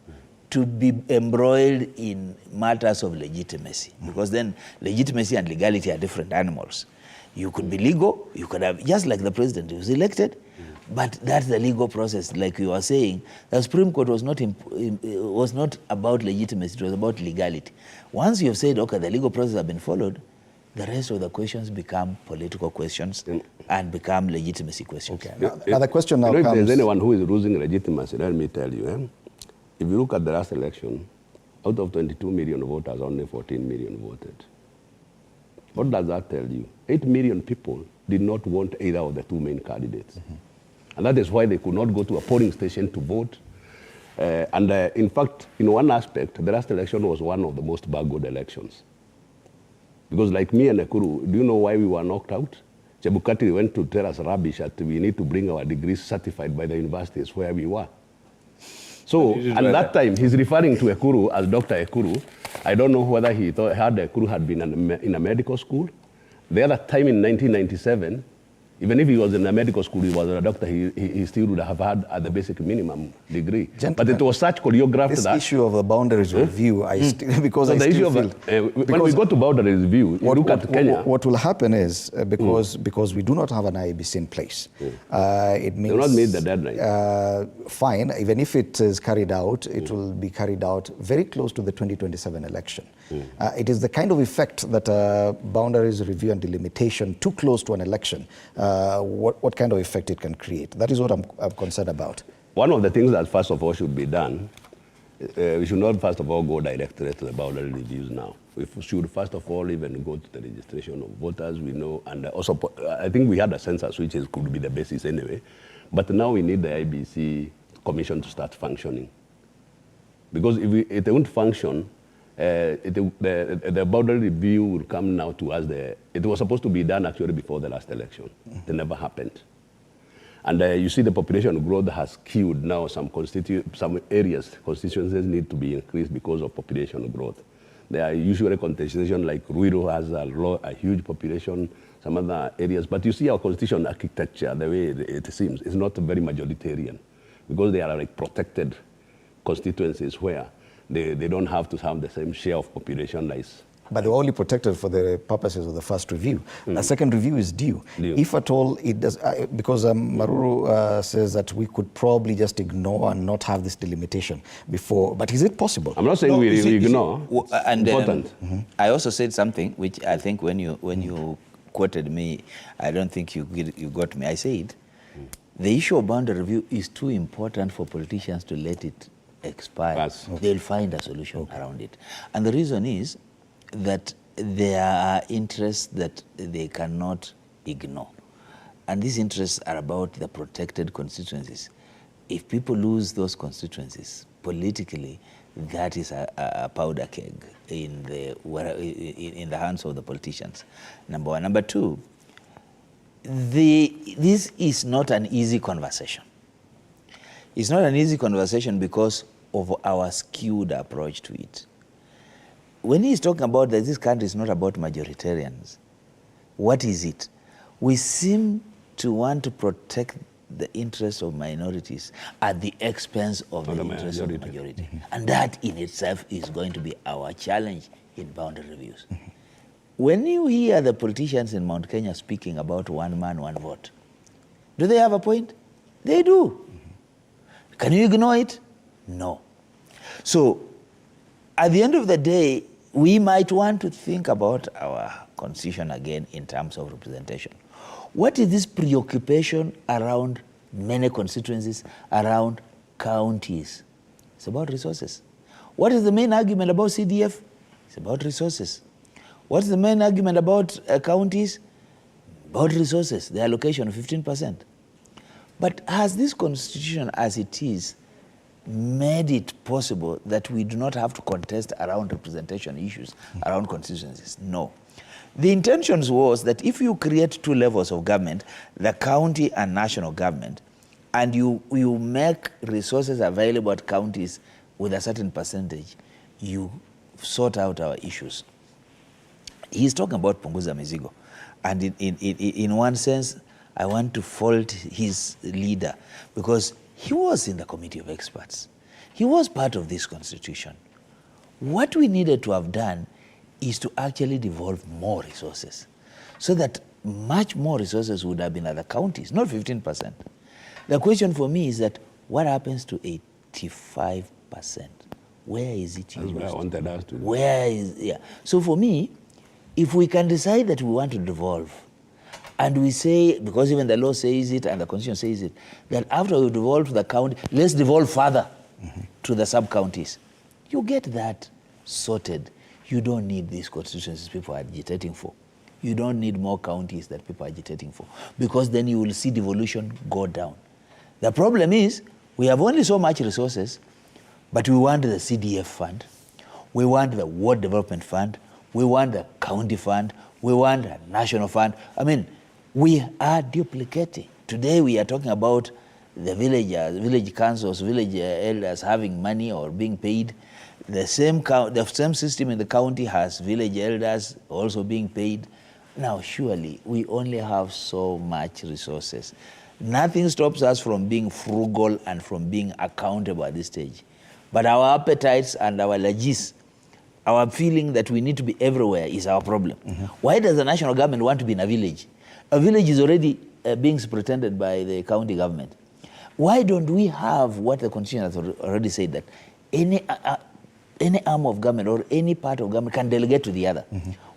to be embroiled in matters of legitimacy, because then legitimacy and legality are different animals. You could be legal, you could have, just like the president who was elected, but that's the legal process. Like you were saying, the Supreme Court was not about legitimacy, it was about legality. Once you have said, okay, the legal process has been followed, the rest of the questions become political questions and become legitimacy questions. Okay. Now the question now comes... If there's anyone who is losing legitimacy, let me tell you, if you look at the last election, out of 22 million voters, only 14 million voted. What does that tell you? 8 million people did not want either of the two main candidates. And that is why they could not go to a polling station to vote. In fact, in one aspect, the last election was one of the most bad elections. Because like me and Ekuru, do you know why we were knocked out? Chebukati went to tell us rubbish that we need to bring our degrees certified by the universities where we were. So at that time, he's referring to Ekuru as Dr. Ekuru. I don't know whether he heard Ekuru had been in a medical school. The other time in 1997, even if he was in a medical school, he was a doctor, he still would have had at the basic minimum degree. Gentlemen, but it was such choreographed this that... issue of the boundaries review, because so I still feel... when we go to boundaries review, look at Kenya... What will happen is, because we do not have an IEBC in place, it means... They will not meet the deadline. Fine, even if it is carried out, it will be carried out very close to the 2027 election. It is the kind of effect that boundaries review and delimitation too close to an election, what kind of effect it can create. That is what I'm concerned about. One of the things that first of all should be done we should not first of all go directly to the boundary reviews now. We should first of all even go to the registration of voters, we know, and also I think we had a census which could be the basis anyway, but now we need the IBC commission to start functioning. Because if it won't function, the boundary review will come now to us. It was supposed to be done actually before the last election. It never happened. And you see the population growth has skewed now. Some areas, constituencies need to be increased because of population growth. There are usually constitutions like Ruiru has a huge population, some other areas. But you see our constitution architecture, the way it seems, is not very majoritarian because they are like protected constituencies where they don't have to have the same share of population as. But they're only protected for the purposes of the first review. The second review is due. If at all it does, because Maruru says that we could probably just ignore and not have this delimitation before. But is it possible? I'm not saying we ignore. And important. I also said something which I think when you quoted me, I don't think you got me. I said the issue of boundary review is too important for politicians to let it expire. Yes. They'll find a solution around it. And the reason is that there are interests that they cannot ignore. And these interests are about the protected constituencies. If people lose those constituencies, politically, that is a powder keg in the hands of the politicians, number one. Number two, this is not an easy conversation. It's not an easy conversation because of our skewed approach to it. When he's talking about that this country is not about majoritarians, what is it? We seem to want to protect the interests of minorities at the expense of the interests of the majority. And that in itself is going to be our challenge in boundary reviews. When you hear the politicians in Mount Kenya speaking about one man, one vote, do they have a point? They do. Can you ignore it? No. So at the end of the day, we might want to think about our constitution again in terms of representation. What is this preoccupation around many constituencies, around counties? It's about resources. What is the main argument about CDF? It's about resources. What's the main argument about counties? About resources, the allocation of 15%. But has this constitution as it is made it possible that we do not have to contest around representation issues, around constituencies? No. The intentions was that if you create two levels of government, the county and national government, and you make resources available at counties with a certain percentage, you sort out our issues. He's talking about Punguza Mizigo. And in one sense, I want to fault his leader because he was in the committee of experts. He was part of this constitution. What we needed to have done is to actually devolve more resources so that much more resources would have been at the counties, not 15%. The question for me is that what happens to 85%? Where is it used? That's what I wanted us to do. Where is, yeah. So for me, if we can decide that we want to devolve, and we say, because even the law says it and the constitution says it, that after we devolve to the county, let's devolve further to the sub-counties. You get that sorted. You don't need these constituencies people are agitating for. You don't need more counties that people are agitating for, because then you will see devolution go down. The problem is, we have only so much resources, but we want the CDF fund, we want the Ward Development Fund, we want the county fund, we want a national fund. I mean, we are duplicating. Today we are talking about the village councils, village elders having money or being paid. The same system in the county has village elders also being paid. Now, surely, we only have so much resources. Nothing stops us from being frugal and from being accountable at this stage. But our appetites and our legis, our feeling that we need to be everywhere is our problem. Why does the national government want to be in a village? A village is already being superintended by the county government. Why don't we have what the constitution has already said, that any arm of government or any part of government can delegate to the other?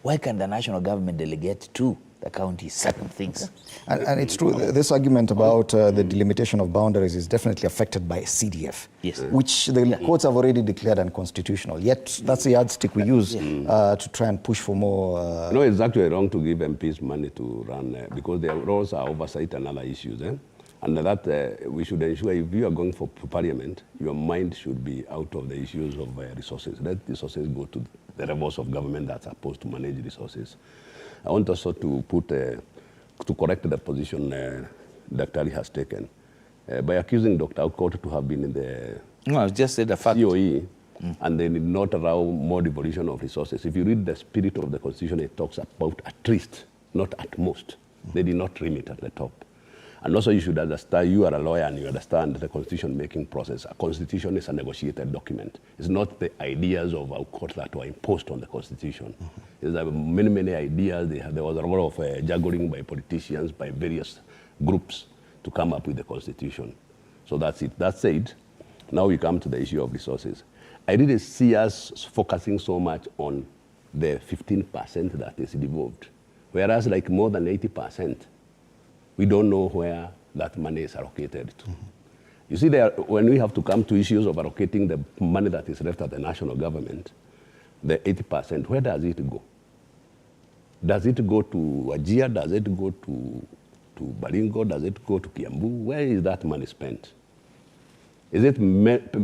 Why can the national government delegate to the county certain things. And it's true, this argument about the delimitation of boundaries is definitely affected by CDF, Yes. which the courts have already declared unconstitutional. Yet that's the yardstick we use to try and push for more... No, it's actually wrong to give MPs money to run because their roles are oversight and other issues. And that we should ensure if you are going for parliament, your mind should be out of the issues of resources. Let resources go to the levels of government that are supposed to manage resources. I want also to put, to correct the position Dr. Ali has taken by accusing Dr. Aukot to have been in the No, I just said the fact. COE, and they did not allow more devolution of resources. If you read the spirit of the Constitution, it talks about at least, not at most. They did not trim it at the top. And also you should understand, you are a lawyer and you understand the constitution-making process. A constitution is a negotiated document. It's not the ideas of our court that were imposed on the constitution. There's many, many ideas. There was a lot of juggling by politicians, by various groups to come up with the constitution. So that's it. That said, now we come to the issue of resources. I didn't see us focusing so much on the 15% that is devolved, whereas like more than 80%, we don't know where that money is allocated to. You see, when we have to come to issues of allocating the money that is left at the national government, the 80%, where does it go? Does it go to Wajir? Does it go to Baringo? Does it go to Kiambu? Where is that money spent? Is it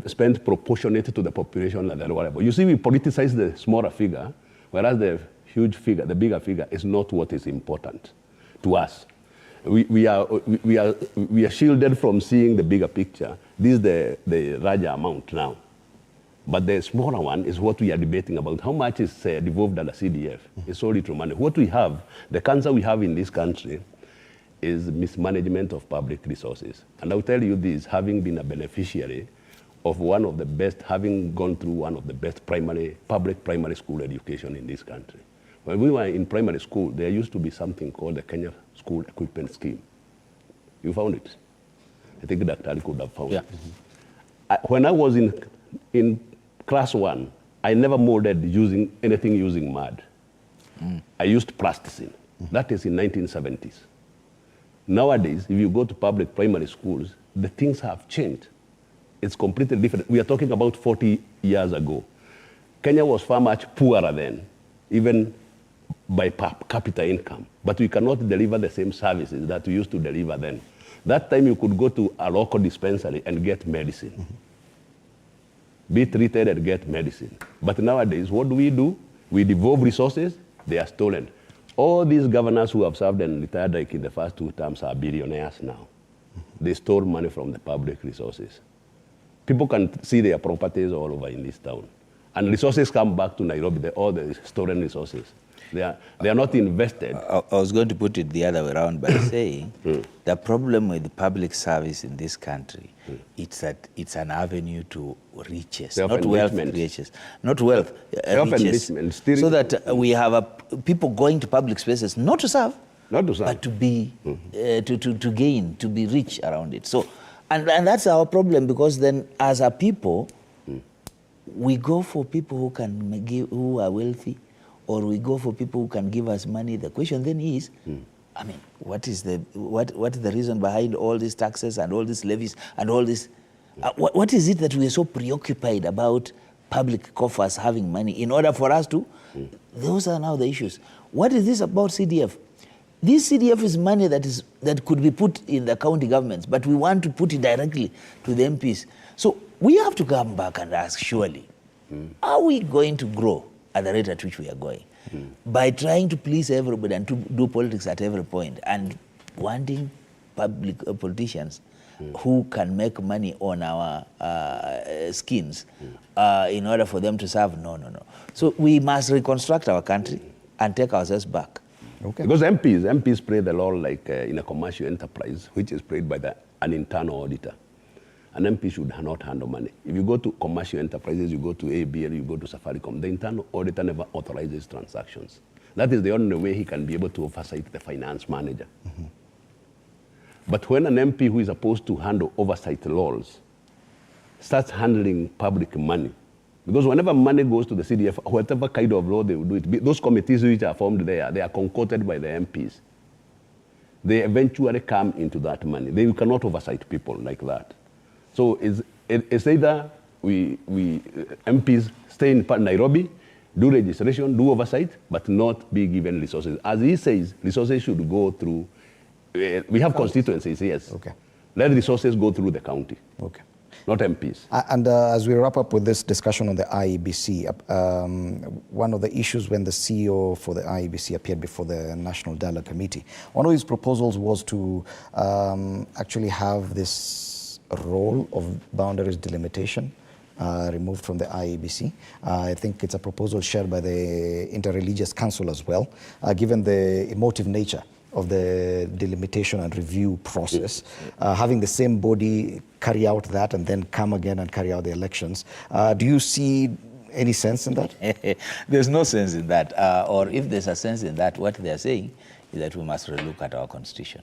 spent proportionate to the population and whatever? You see, we politicize the smaller figure, whereas the huge figure, the bigger figure, is not what is important to us. We are shielded from seeing the bigger picture. This is the larger amount now. But the smaller one is what we are debating about. How much is devolved under CDF? It's so little money. What we have, the cancer we have in this country is mismanagement of public resources. And I'll tell you this, having been a beneficiary of one of the best, having gone through one of the best public primary school education in this country. When we were in primary school, there used to be something called the Kenya School Equipment Scheme. You found it? I think Dr. Ali could have found it. When I was in class 1, I never molded anything using mud. I used plasticine. That is in 1970s. Nowadays, if you go to public primary schools, the things have changed. It's completely different. We are talking about 40 years ago. Kenya was far much poorer then, even by per capita income. But we cannot deliver the same services that we used to deliver then. That time you could go to a local dispensary and get medicine. Be treated and get medicine. But nowadays, what do? We devolve resources, they are stolen. All these governors who have served and retired like in the first 2 terms are billionaires now. They stole money from the public resources. People can see their properties all over in this town. And resources come back to Nairobi, all the stolen resources. They are not invested. I was going to put it the other way around by saying the problem with public service in this country, it's that it's an avenue to riches, not wealth, riches, not wealth, riches. So that we have people going to public spaces not to serve, but to be to gain, to be rich around it. So, and that's our problem, because then as a people, we go for people who can give, who are wealthy, or we go for people who can give us money. The question then is, I mean, what is the reason behind all these taxes and all these levies and all this? What is it that we are so preoccupied about public coffers having money in order for us to? Those are now the issues. What is this about CDF? This CDF is money that could be put in the county governments, but we want to put it directly to the MPs. So we have to come back and ask, surely, are we going to grow at the rate at which we are going, by trying to please everybody and to do politics at every point and wanting public politicians who can make money on our skins in order for them to serve? No. So we must reconstruct our country and take ourselves back. Okay. Because MPs play the role like in a commercial enterprise, which is played by an internal auditor. An MP should not handle money. If you go to commercial enterprises, you go to ABL, you go to Safaricom, the internal auditor never authorizes transactions. That is the only way he can be able to oversight the finance manager. But when an MP who is supposed to handle oversight laws starts handling public money, Because whenever money goes to the CDF, whatever kind of law they will do it, those committees which are formed there, they are concocted by the MPs. They eventually come into that money. They cannot oversight people like that. So it's either we MPs stay in Nairobi, do registration, do oversight, but not be given resources. As he says, resources should go through, we have constituencies, yes. Okay. Let resources go through the county. Okay. Not MPs. And as we wrap up with this discussion on the IEBC, one of the issues when the CEO for the IEBC appeared before the National Dialogue Committee, one of his proposals was to actually have this role of boundaries delimitation removed from the IEBC. I think it's a proposal shared by the Interreligious Council as well, given the emotive nature of the delimitation and review process, having the same body carry out that and then come again and carry out the elections. Do you see any sense in that? There's no sense in that. Or if there's a sense in that, what they're saying is that we must relook at our constitution.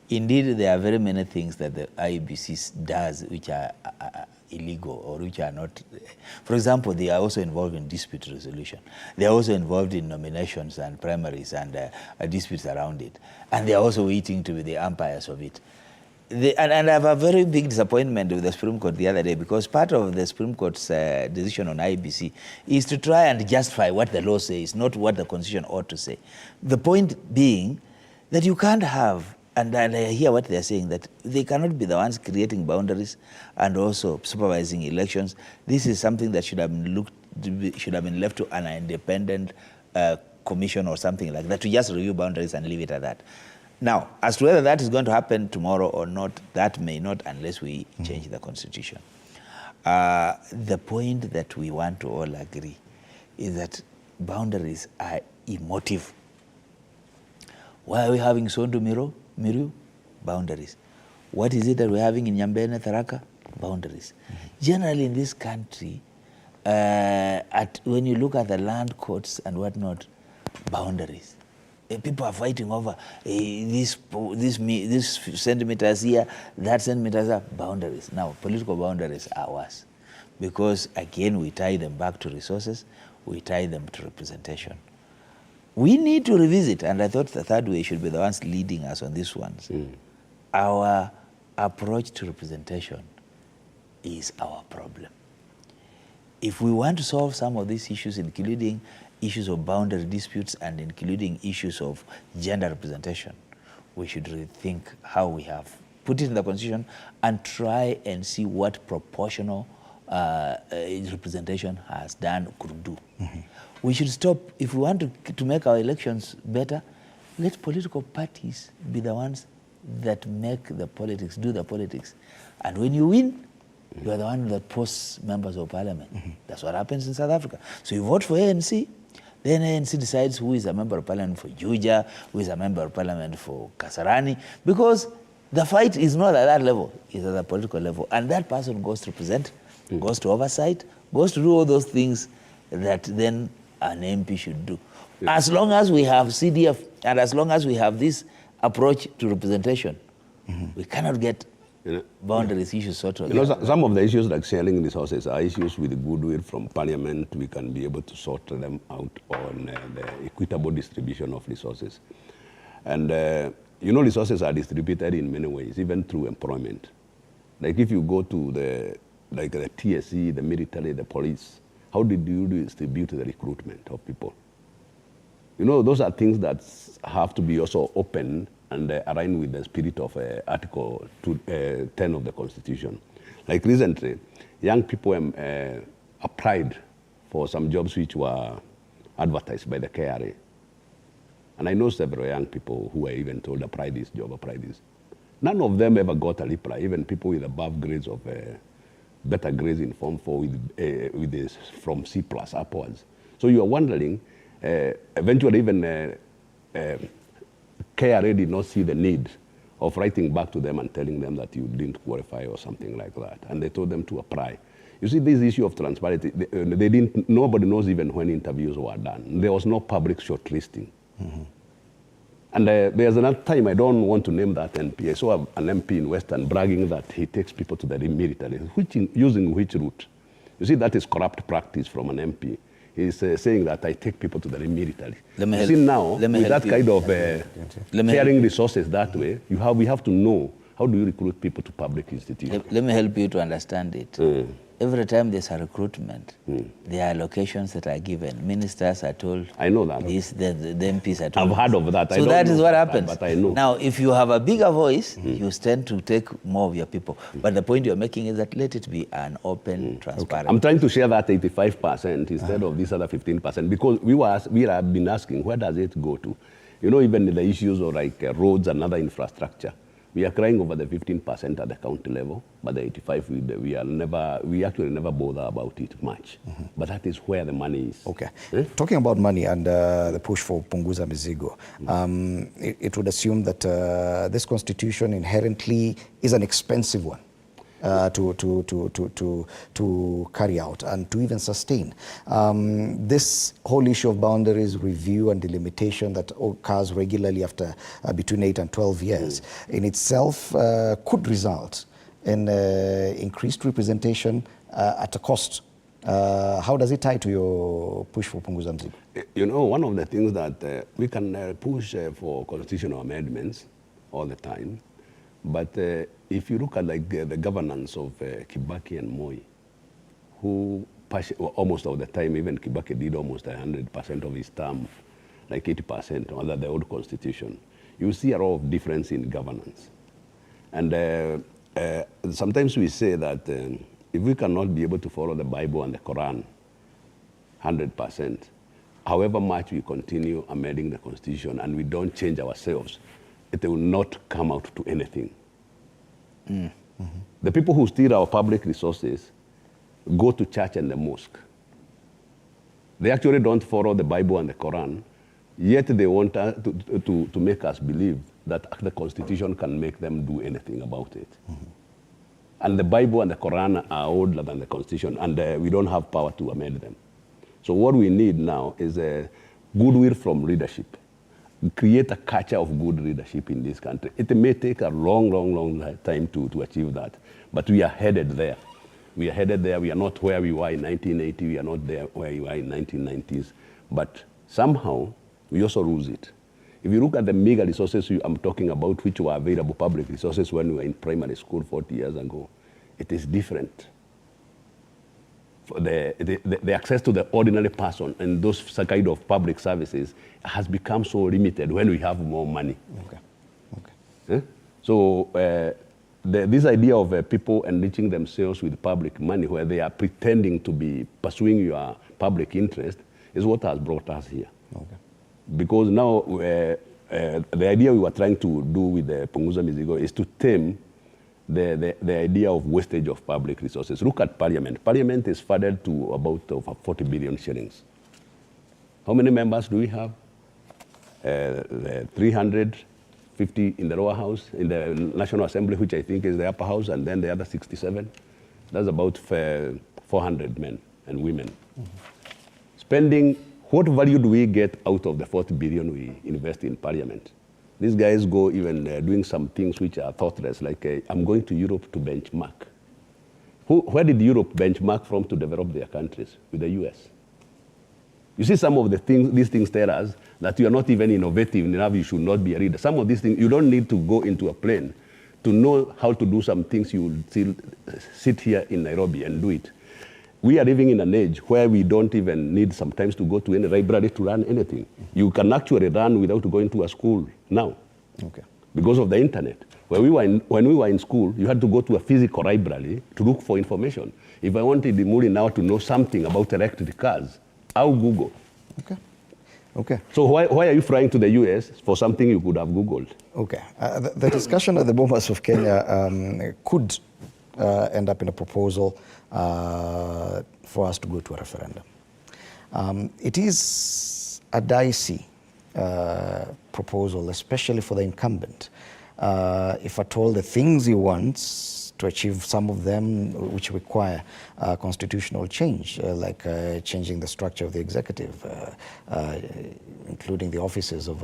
Indeed, there are very many things that the IEBC does which are illegal or which are not. For example, they are also involved in dispute resolution. They are also involved in nominations and primaries and disputes around it. And they are also waiting to be the umpires of it. And I have a very big disappointment with the Supreme Court the other day, because part of the Supreme Court's decision on IEBC is to try and justify what the law says, not what the Constitution ought to say. The point being that you can't have, and I hear what they're saying, that they cannot be the ones creating boundaries and also supervising elections. This is something that should have been left to an independent commission or something like that, to just review boundaries and leave it at that. Now, as to whether that is going to happen tomorrow or not, that may not unless we change the Constitution. The point that we want to all agree is that boundaries are emotive. Why are we having Sondu Miru? Boundaries. What is it that we're having in Nyambene, Tharaka? Boundaries. Generally in this country, when you look at the land courts and whatnot, boundaries. People are fighting over this centimeters here, that centimeters are boundaries. Now, political boundaries are worse because, again, we tie them back to resources, we tie them to representation. We need to revisit, and I thought the third way should be the ones leading us on these ones. Our approach to representation is our problem. If we want to solve some of these issues, including issues of boundary disputes and including issues of gender representation, we should rethink how we have put it in the Constitution and try and see what proportional representation has done, could do. We should stop, if we want to make our elections better, let political parties be the ones that make the politics, do the politics. And when you win, you are the one that posts members of parliament. That's what happens in South Africa. So you vote for ANC, then ANC decides who is a member of parliament for Juja, who is a member of parliament for Kasarani, because the fight is not at that level, it's at the political level. And that person goes to represent, goes to oversight, goes to do all those things that then an MP should do. As long as we have CDF and as long as we have this approach to representation, we cannot get boundaries issues sorted. You know, some of the issues like sharing resources are issues with goodwill from Parliament. We can be able to sort them out on the equitable distribution of resources. And, you know, resources are distributed in many ways, even through employment. Like if you go to the TSC, the military, the police, how did you distribute the recruitment of people? You know, those are things that have to be also open and align with the spirit of Article 10 of the Constitution. Like recently, young people applied for some jobs which were advertised by the KRA. And I know several young people who were even told, apply this job, apply this. None of them ever got a reply, even people with above grades of better grades in Form 4 with this from C+ upwards. So you are wondering, eventually even KRA did not see the need of writing back to them and telling them that you didn't qualify or something like that. And they told them to apply. You see, this issue of transparency, nobody knows even when interviews were done. There was no public shortlisting. And there's another time, I don't want to name that MP. I saw an MP in Western bragging that he takes people to the military, using which route? You see, that is corrupt practice from an MP. He's saying that I take people to the military. You see now, with that kind of sharing resources that way, we have to know how do you recruit people to public institutions. Let me help you to understand it. Every time there's a recruitment, there are allocations that are given. Ministers are told. I know that. The MPs are told. I've heard of that. So that is what happens. But I know. Now, if you have a bigger voice, you tend to take more of your people. But the point you're making is that let it be an open, transparent. I'm trying to share that 85% instead of this other 15%, because we have been asking, where does it go to? You know, even the issues of like roads and other infrastructure. We are crying over the 15% at the county level, but the 85, we actually never bother about it much. But that is where the money is. Okay. Talking about money and the push for Punguza Mizigo, it would assume that this constitution inherently is an expensive one. To carry out and to even sustain. This whole issue of boundaries review and delimitation that occurs regularly after between 8 and 12 years in itself could result in increased representation at a cost. How does it tie to your push for Punguza Mzigo? You know, one of the things that we can push for constitutional amendments all the time, but if you look at like the governance of Kibaki and Moi, who almost all the time, even Kibaki did almost 100% of his term, like 80% under the old constitution, you see a lot of difference in governance. And sometimes we say that if we cannot be able to follow the Bible and the Quran 100%, however much we continue amending the constitution and we don't change ourselves, it will not come out to anything. The people who steal our public resources go to church and the mosque. They actually don't follow the Bible and the Quran, yet they want to make us believe that the Constitution can make them do anything about it. And the Bible and the Quran are older than the Constitution, and we don't have power to amend them. So what we need now is a goodwill from leadership. Create a culture of good leadership in this country. It may take a long time to achieve that, but we are headed there. We are headed there. We are not where we were in 1980. We are not there where we were in 1990s. But somehow, we also lose it. If you look at the meager resources I'm talking about, which were available public resources when we were in primary school 40 years ago, it is different. For the access to the ordinary person and those kind of public services has become so limited when we have more money. So this idea of people enriching themselves with public money where they are pretending to be pursuing your public interest is what has brought us here. Because now the idea we were trying to do with the Punguza Mizigo is to tame the idea of wastage of public resources. Look at Parliament. Parliament is funded to about over 40 billion shillings. How many members do we have? 350 in the lower house, in the National Assembly, which I think is the upper house, and then the other 67. That's about 400 men and women. Spending, what value do we get out of the 40 billion we invest in Parliament? These guys go even doing some things which are thoughtless, like I'm going to Europe to benchmark. Where did Europe benchmark from to develop their countries? With the US. You see, some of these things tell us that you are not even innovative enough, you should not be a leader. Some of these things, you don't need to go into a plane to know how to do some things. You will still sit here in Nairobi and do it. We are living in an age where we don't even need sometimes to go to any library to learn anything. You can actually learn without going to a school now, because of the internet. When we were in school, you had to go to a physical library to look for information. If I wanted Muri now to know something about electric cars, I'll Google. So why are you flying to the US for something you could have Googled? The discussion at the Bomas of Kenya could end up in a proposal for us to go to a referendum. It is a dicey proposal, especially for the incumbent. If at all the things he wants to achieve, some of them which require constitutional change, like changing the structure of the executive, including the offices of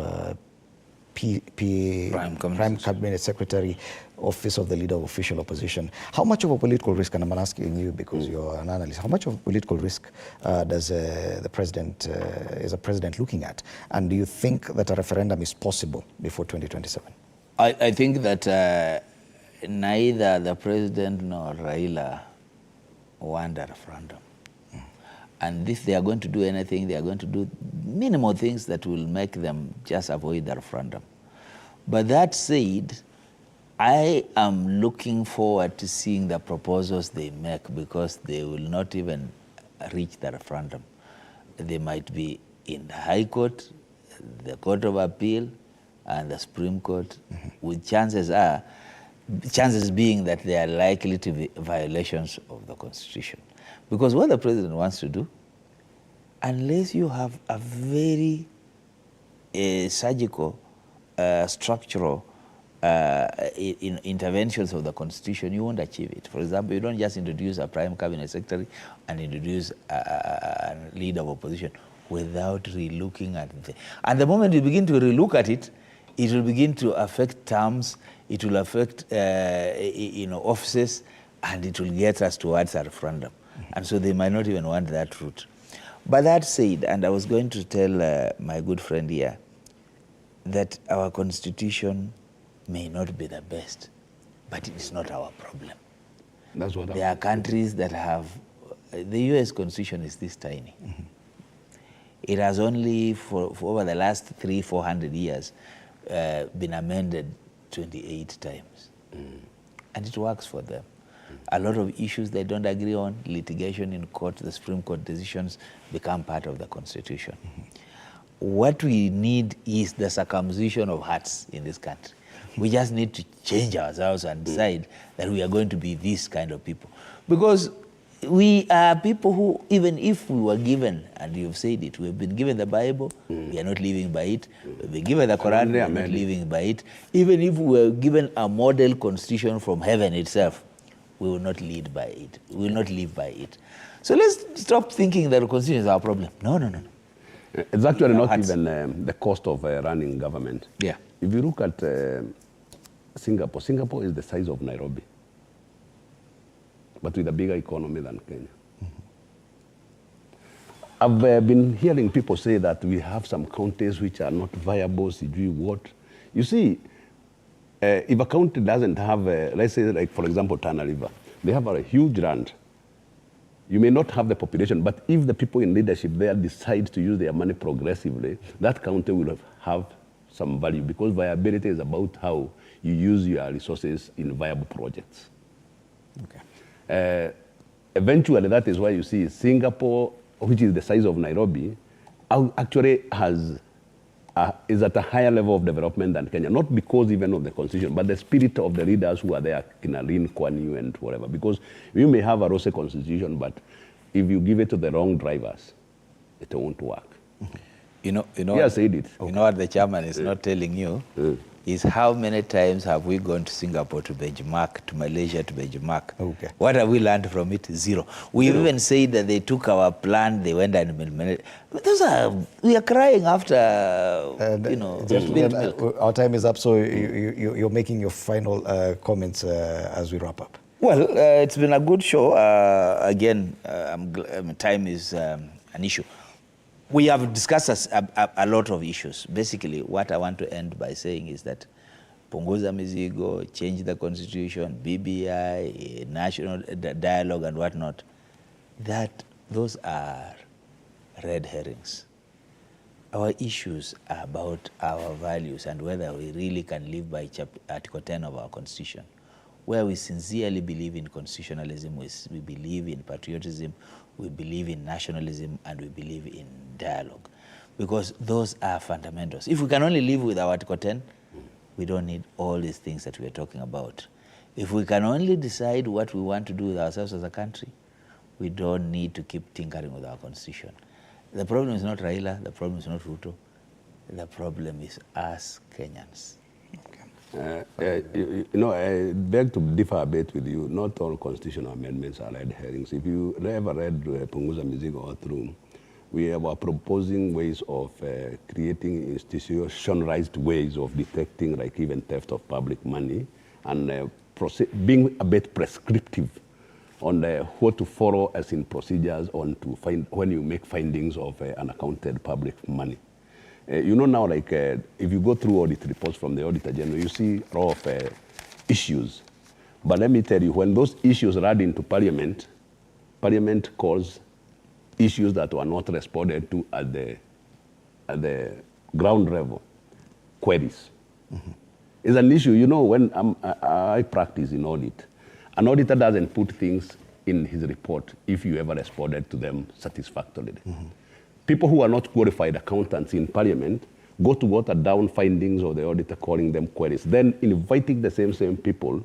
Prime Cabinet Secretary, Office of the Leader of Official Opposition. How much of a political risk, and I'm asking you because you're an analyst, how much of a political risk is the president looking at? And do you think that a referendum is possible before 2027? I think that neither the president nor Raila want a referendum. And if they are going to do anything, they are going to do minimal things that will make them just avoid the referendum. But that said, I am looking forward to seeing the proposals they make, because they will not even reach the referendum. They might be in the High Court, the Court of Appeal, and the Supreme Court, with chances being that they are likely to be violations of the Constitution. Because what the president wants to do, unless you have a very surgical, structural interventions of the Constitution, you won't achieve it. For example, you don't just introduce a Prime Cabinet Secretary and introduce a leader of opposition without relooking at it. And the moment you begin to relook at it, it will begin to affect terms, it will affect offices, and it will get us towards a referendum. And so they might not even want that route. But that said, and I was going to tell my good friend here, that our Constitution may not be the best, but it is not our problem. That's what there are countries that have, the US Constitution is this tiny. It has only, for over the last 300-400 years, been amended 28 times. And it works for them. A lot of issues they don't agree on, litigation in court, the Supreme Court decisions become part of the Constitution. What we need is the circumcision of hearts in this country. We just need to change ourselves and decide that we are going to be this kind of people. Because we are people who, even if we were given, and you've said it, we've been given the Bible, we are not living by it. We've been given the Quran, we are not living by it. Even if we were given a model constitution from heaven itself, we will not lead by it. We will not live by it. So let's stop thinking that the constitution is our problem. No. It's actually not even the cost of running government. Yeah. If you look at Singapore, Singapore is the size of Nairobi, but with a bigger economy than Kenya. I've been hearing people say that we have some counties which are not viable, what. You see, if a county doesn't have, let's say, like for example, Tana River, they have a huge land. You may not have the population, but if the people in leadership there decide to use their money progressively, that county will have some value, because viability is about how you use your resources in viable projects. Okay. Eventually, that is why you see Singapore, which is the size of Nairobi, actually is at a higher level of development than Kenya, not because even of the constitution, but the spirit of the leaders who are there, Kinalin, Kuan Yew, and whatever. Because you may have a Rose constitution, but if you give it to the wrong drivers, it won't work. You know yeah, said it. You know what the chairman is not telling you is how many times have we gone to Singapore to benchmark, to Malaysia to benchmark? Okay. What have we learned from it? Zero. We even said that they took our plan, they went and implemented. We are crying after, our time is up, so you're making your final comments as we wrap up. Well, it's been a good show. Again, time is an issue. We have discussed a lot of issues. Basically, what I want to end by saying is that punguza mizigo, change the constitution, BBI, national dialogue and whatnot, those are red herrings. Our issues are about our values and whether we really can live by Article 10 of our constitution, where we sincerely believe in constitutionalism, we believe in patriotism, we believe in nationalism, and we believe in dialogue, because those are fundamentals. If we can only live with our Article 10, we don't need all these things that we are talking about. If we can only decide what we want to do with ourselves as a country, we don't need to keep tinkering with our constitution. The problem is not Raila, the problem is not Ruto, the problem is us Kenyans. I beg to differ a bit with you. Not all constitutional amendments are red herrings. If you ever read Punguza Mizigo or through, We are proposing ways of creating institutionalized ways of detecting, like even theft of public money, and being a bit prescriptive on what to follow as in procedures on to find when you make findings of unaccounted public money. You know now, like if you go through audit reports from the Auditor General, you see a lot of issues. But let me tell you, when those issues run into Parliament, Parliament calls issues that were not responded to at the ground level queries. Mm-hmm. It's an issue. You know, when I practice in audit, an auditor doesn't put things in his report if you ever responded to them satisfactorily. Mm-hmm. People who are not qualified accountants in Parliament go to water down findings of the auditor, calling them queries, then inviting the same people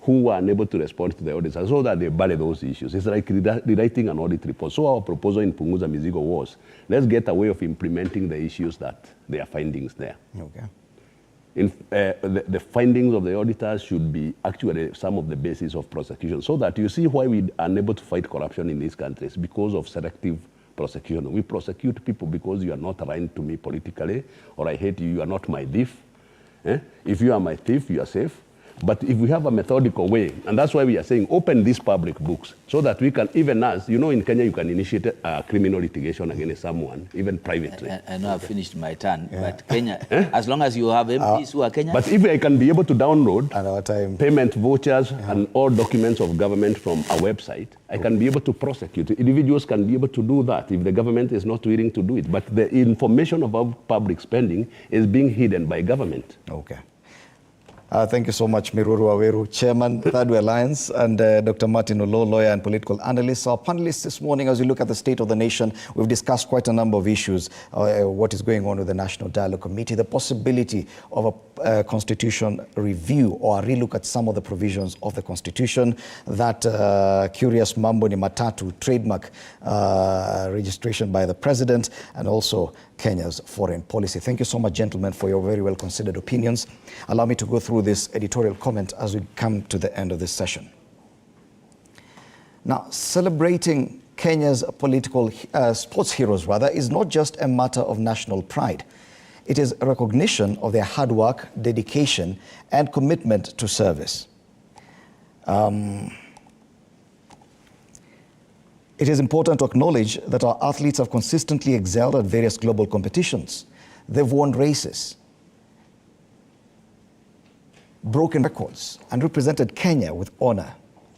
who were unable to respond to the auditor so that they bury those issues. It's like rewriting an audit report. So our proposal in Punguza Mizigo was, let's get a way of implementing the issues that there are findings there. Okay. The findings of the auditors should be actually some of the basis of prosecution, so that you see why we are unable to fight corruption in these countries, because of selective prosecution. We prosecute people because you are not aligned to me politically, or I hate you, you are not my thief. If you are my thief, you are safe. But if we have a methodical way, and that's why we are saying open these public books, so that we can, even as, you know, in Kenya you can initiate a criminal litigation against someone, even privately. I know I've finished my turn, but Kenya, as long as you have MPs who are Kenyan. But if I can be able to download payment vouchers and all documents of government from a website, I can be able to prosecute. Individuals can be able to do that if the government is not willing to do it. But the information about public spending is being hidden by government. Okay. Thank you so much, Miruru Aweru, Chairman, Third Way Alliance, and Dr. Martin Olo, lawyer and political analyst. Our panelists this morning, as we look at the state of the nation, we've discussed quite a number of issues. What is going on with the National Dialogue Committee, the possibility of a constitution review or a relook at some of the provisions of the Constitution, that curious mambo ni matatu trademark registration by the President, and also Kenya's foreign policy. Thank you so much, gentlemen, for your very well-considered opinions. Allow me to go through this editorial comment as we come to the end of this session. Now, celebrating Kenya's political sports heroes, rather, is not just a matter of national pride. It is a recognition of their hard work, dedication, and commitment to service. It is important to acknowledge that our athletes have consistently excelled at various global competitions. They've won races, broken records, and represented Kenya with honor,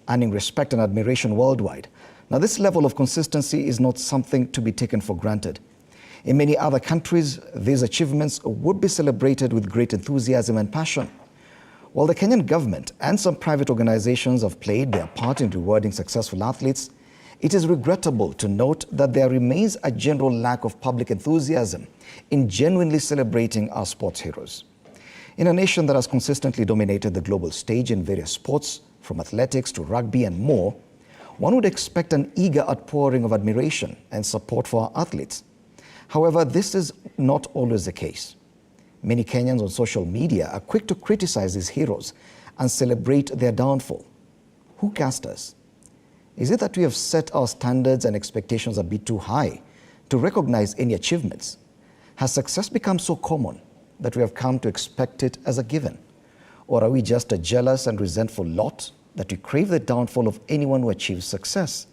earning respect and admiration worldwide. Now, this level of consistency is not something to be taken for granted. In many other countries, these achievements would be celebrated with great enthusiasm and passion. While the Kenyan government and some private organizations have played their part in rewarding successful athletes, it is regrettable to note that there remains a general lack of public enthusiasm in genuinely celebrating our sports heroes. In a nation that has consistently dominated the global stage in various sports, from athletics to rugby and more, one would expect an eager outpouring of admiration and support for our athletes. However, this is not always the case. Many Kenyans on social media are quick to criticize these heroes and celebrate their downfall. Who cast us? Is it that we have set our standards and expectations a bit too high to recognize any achievements? Has success become so common that we have come to expect it as a given? Or are we just a jealous and resentful lot that we crave the downfall of anyone who achieves success?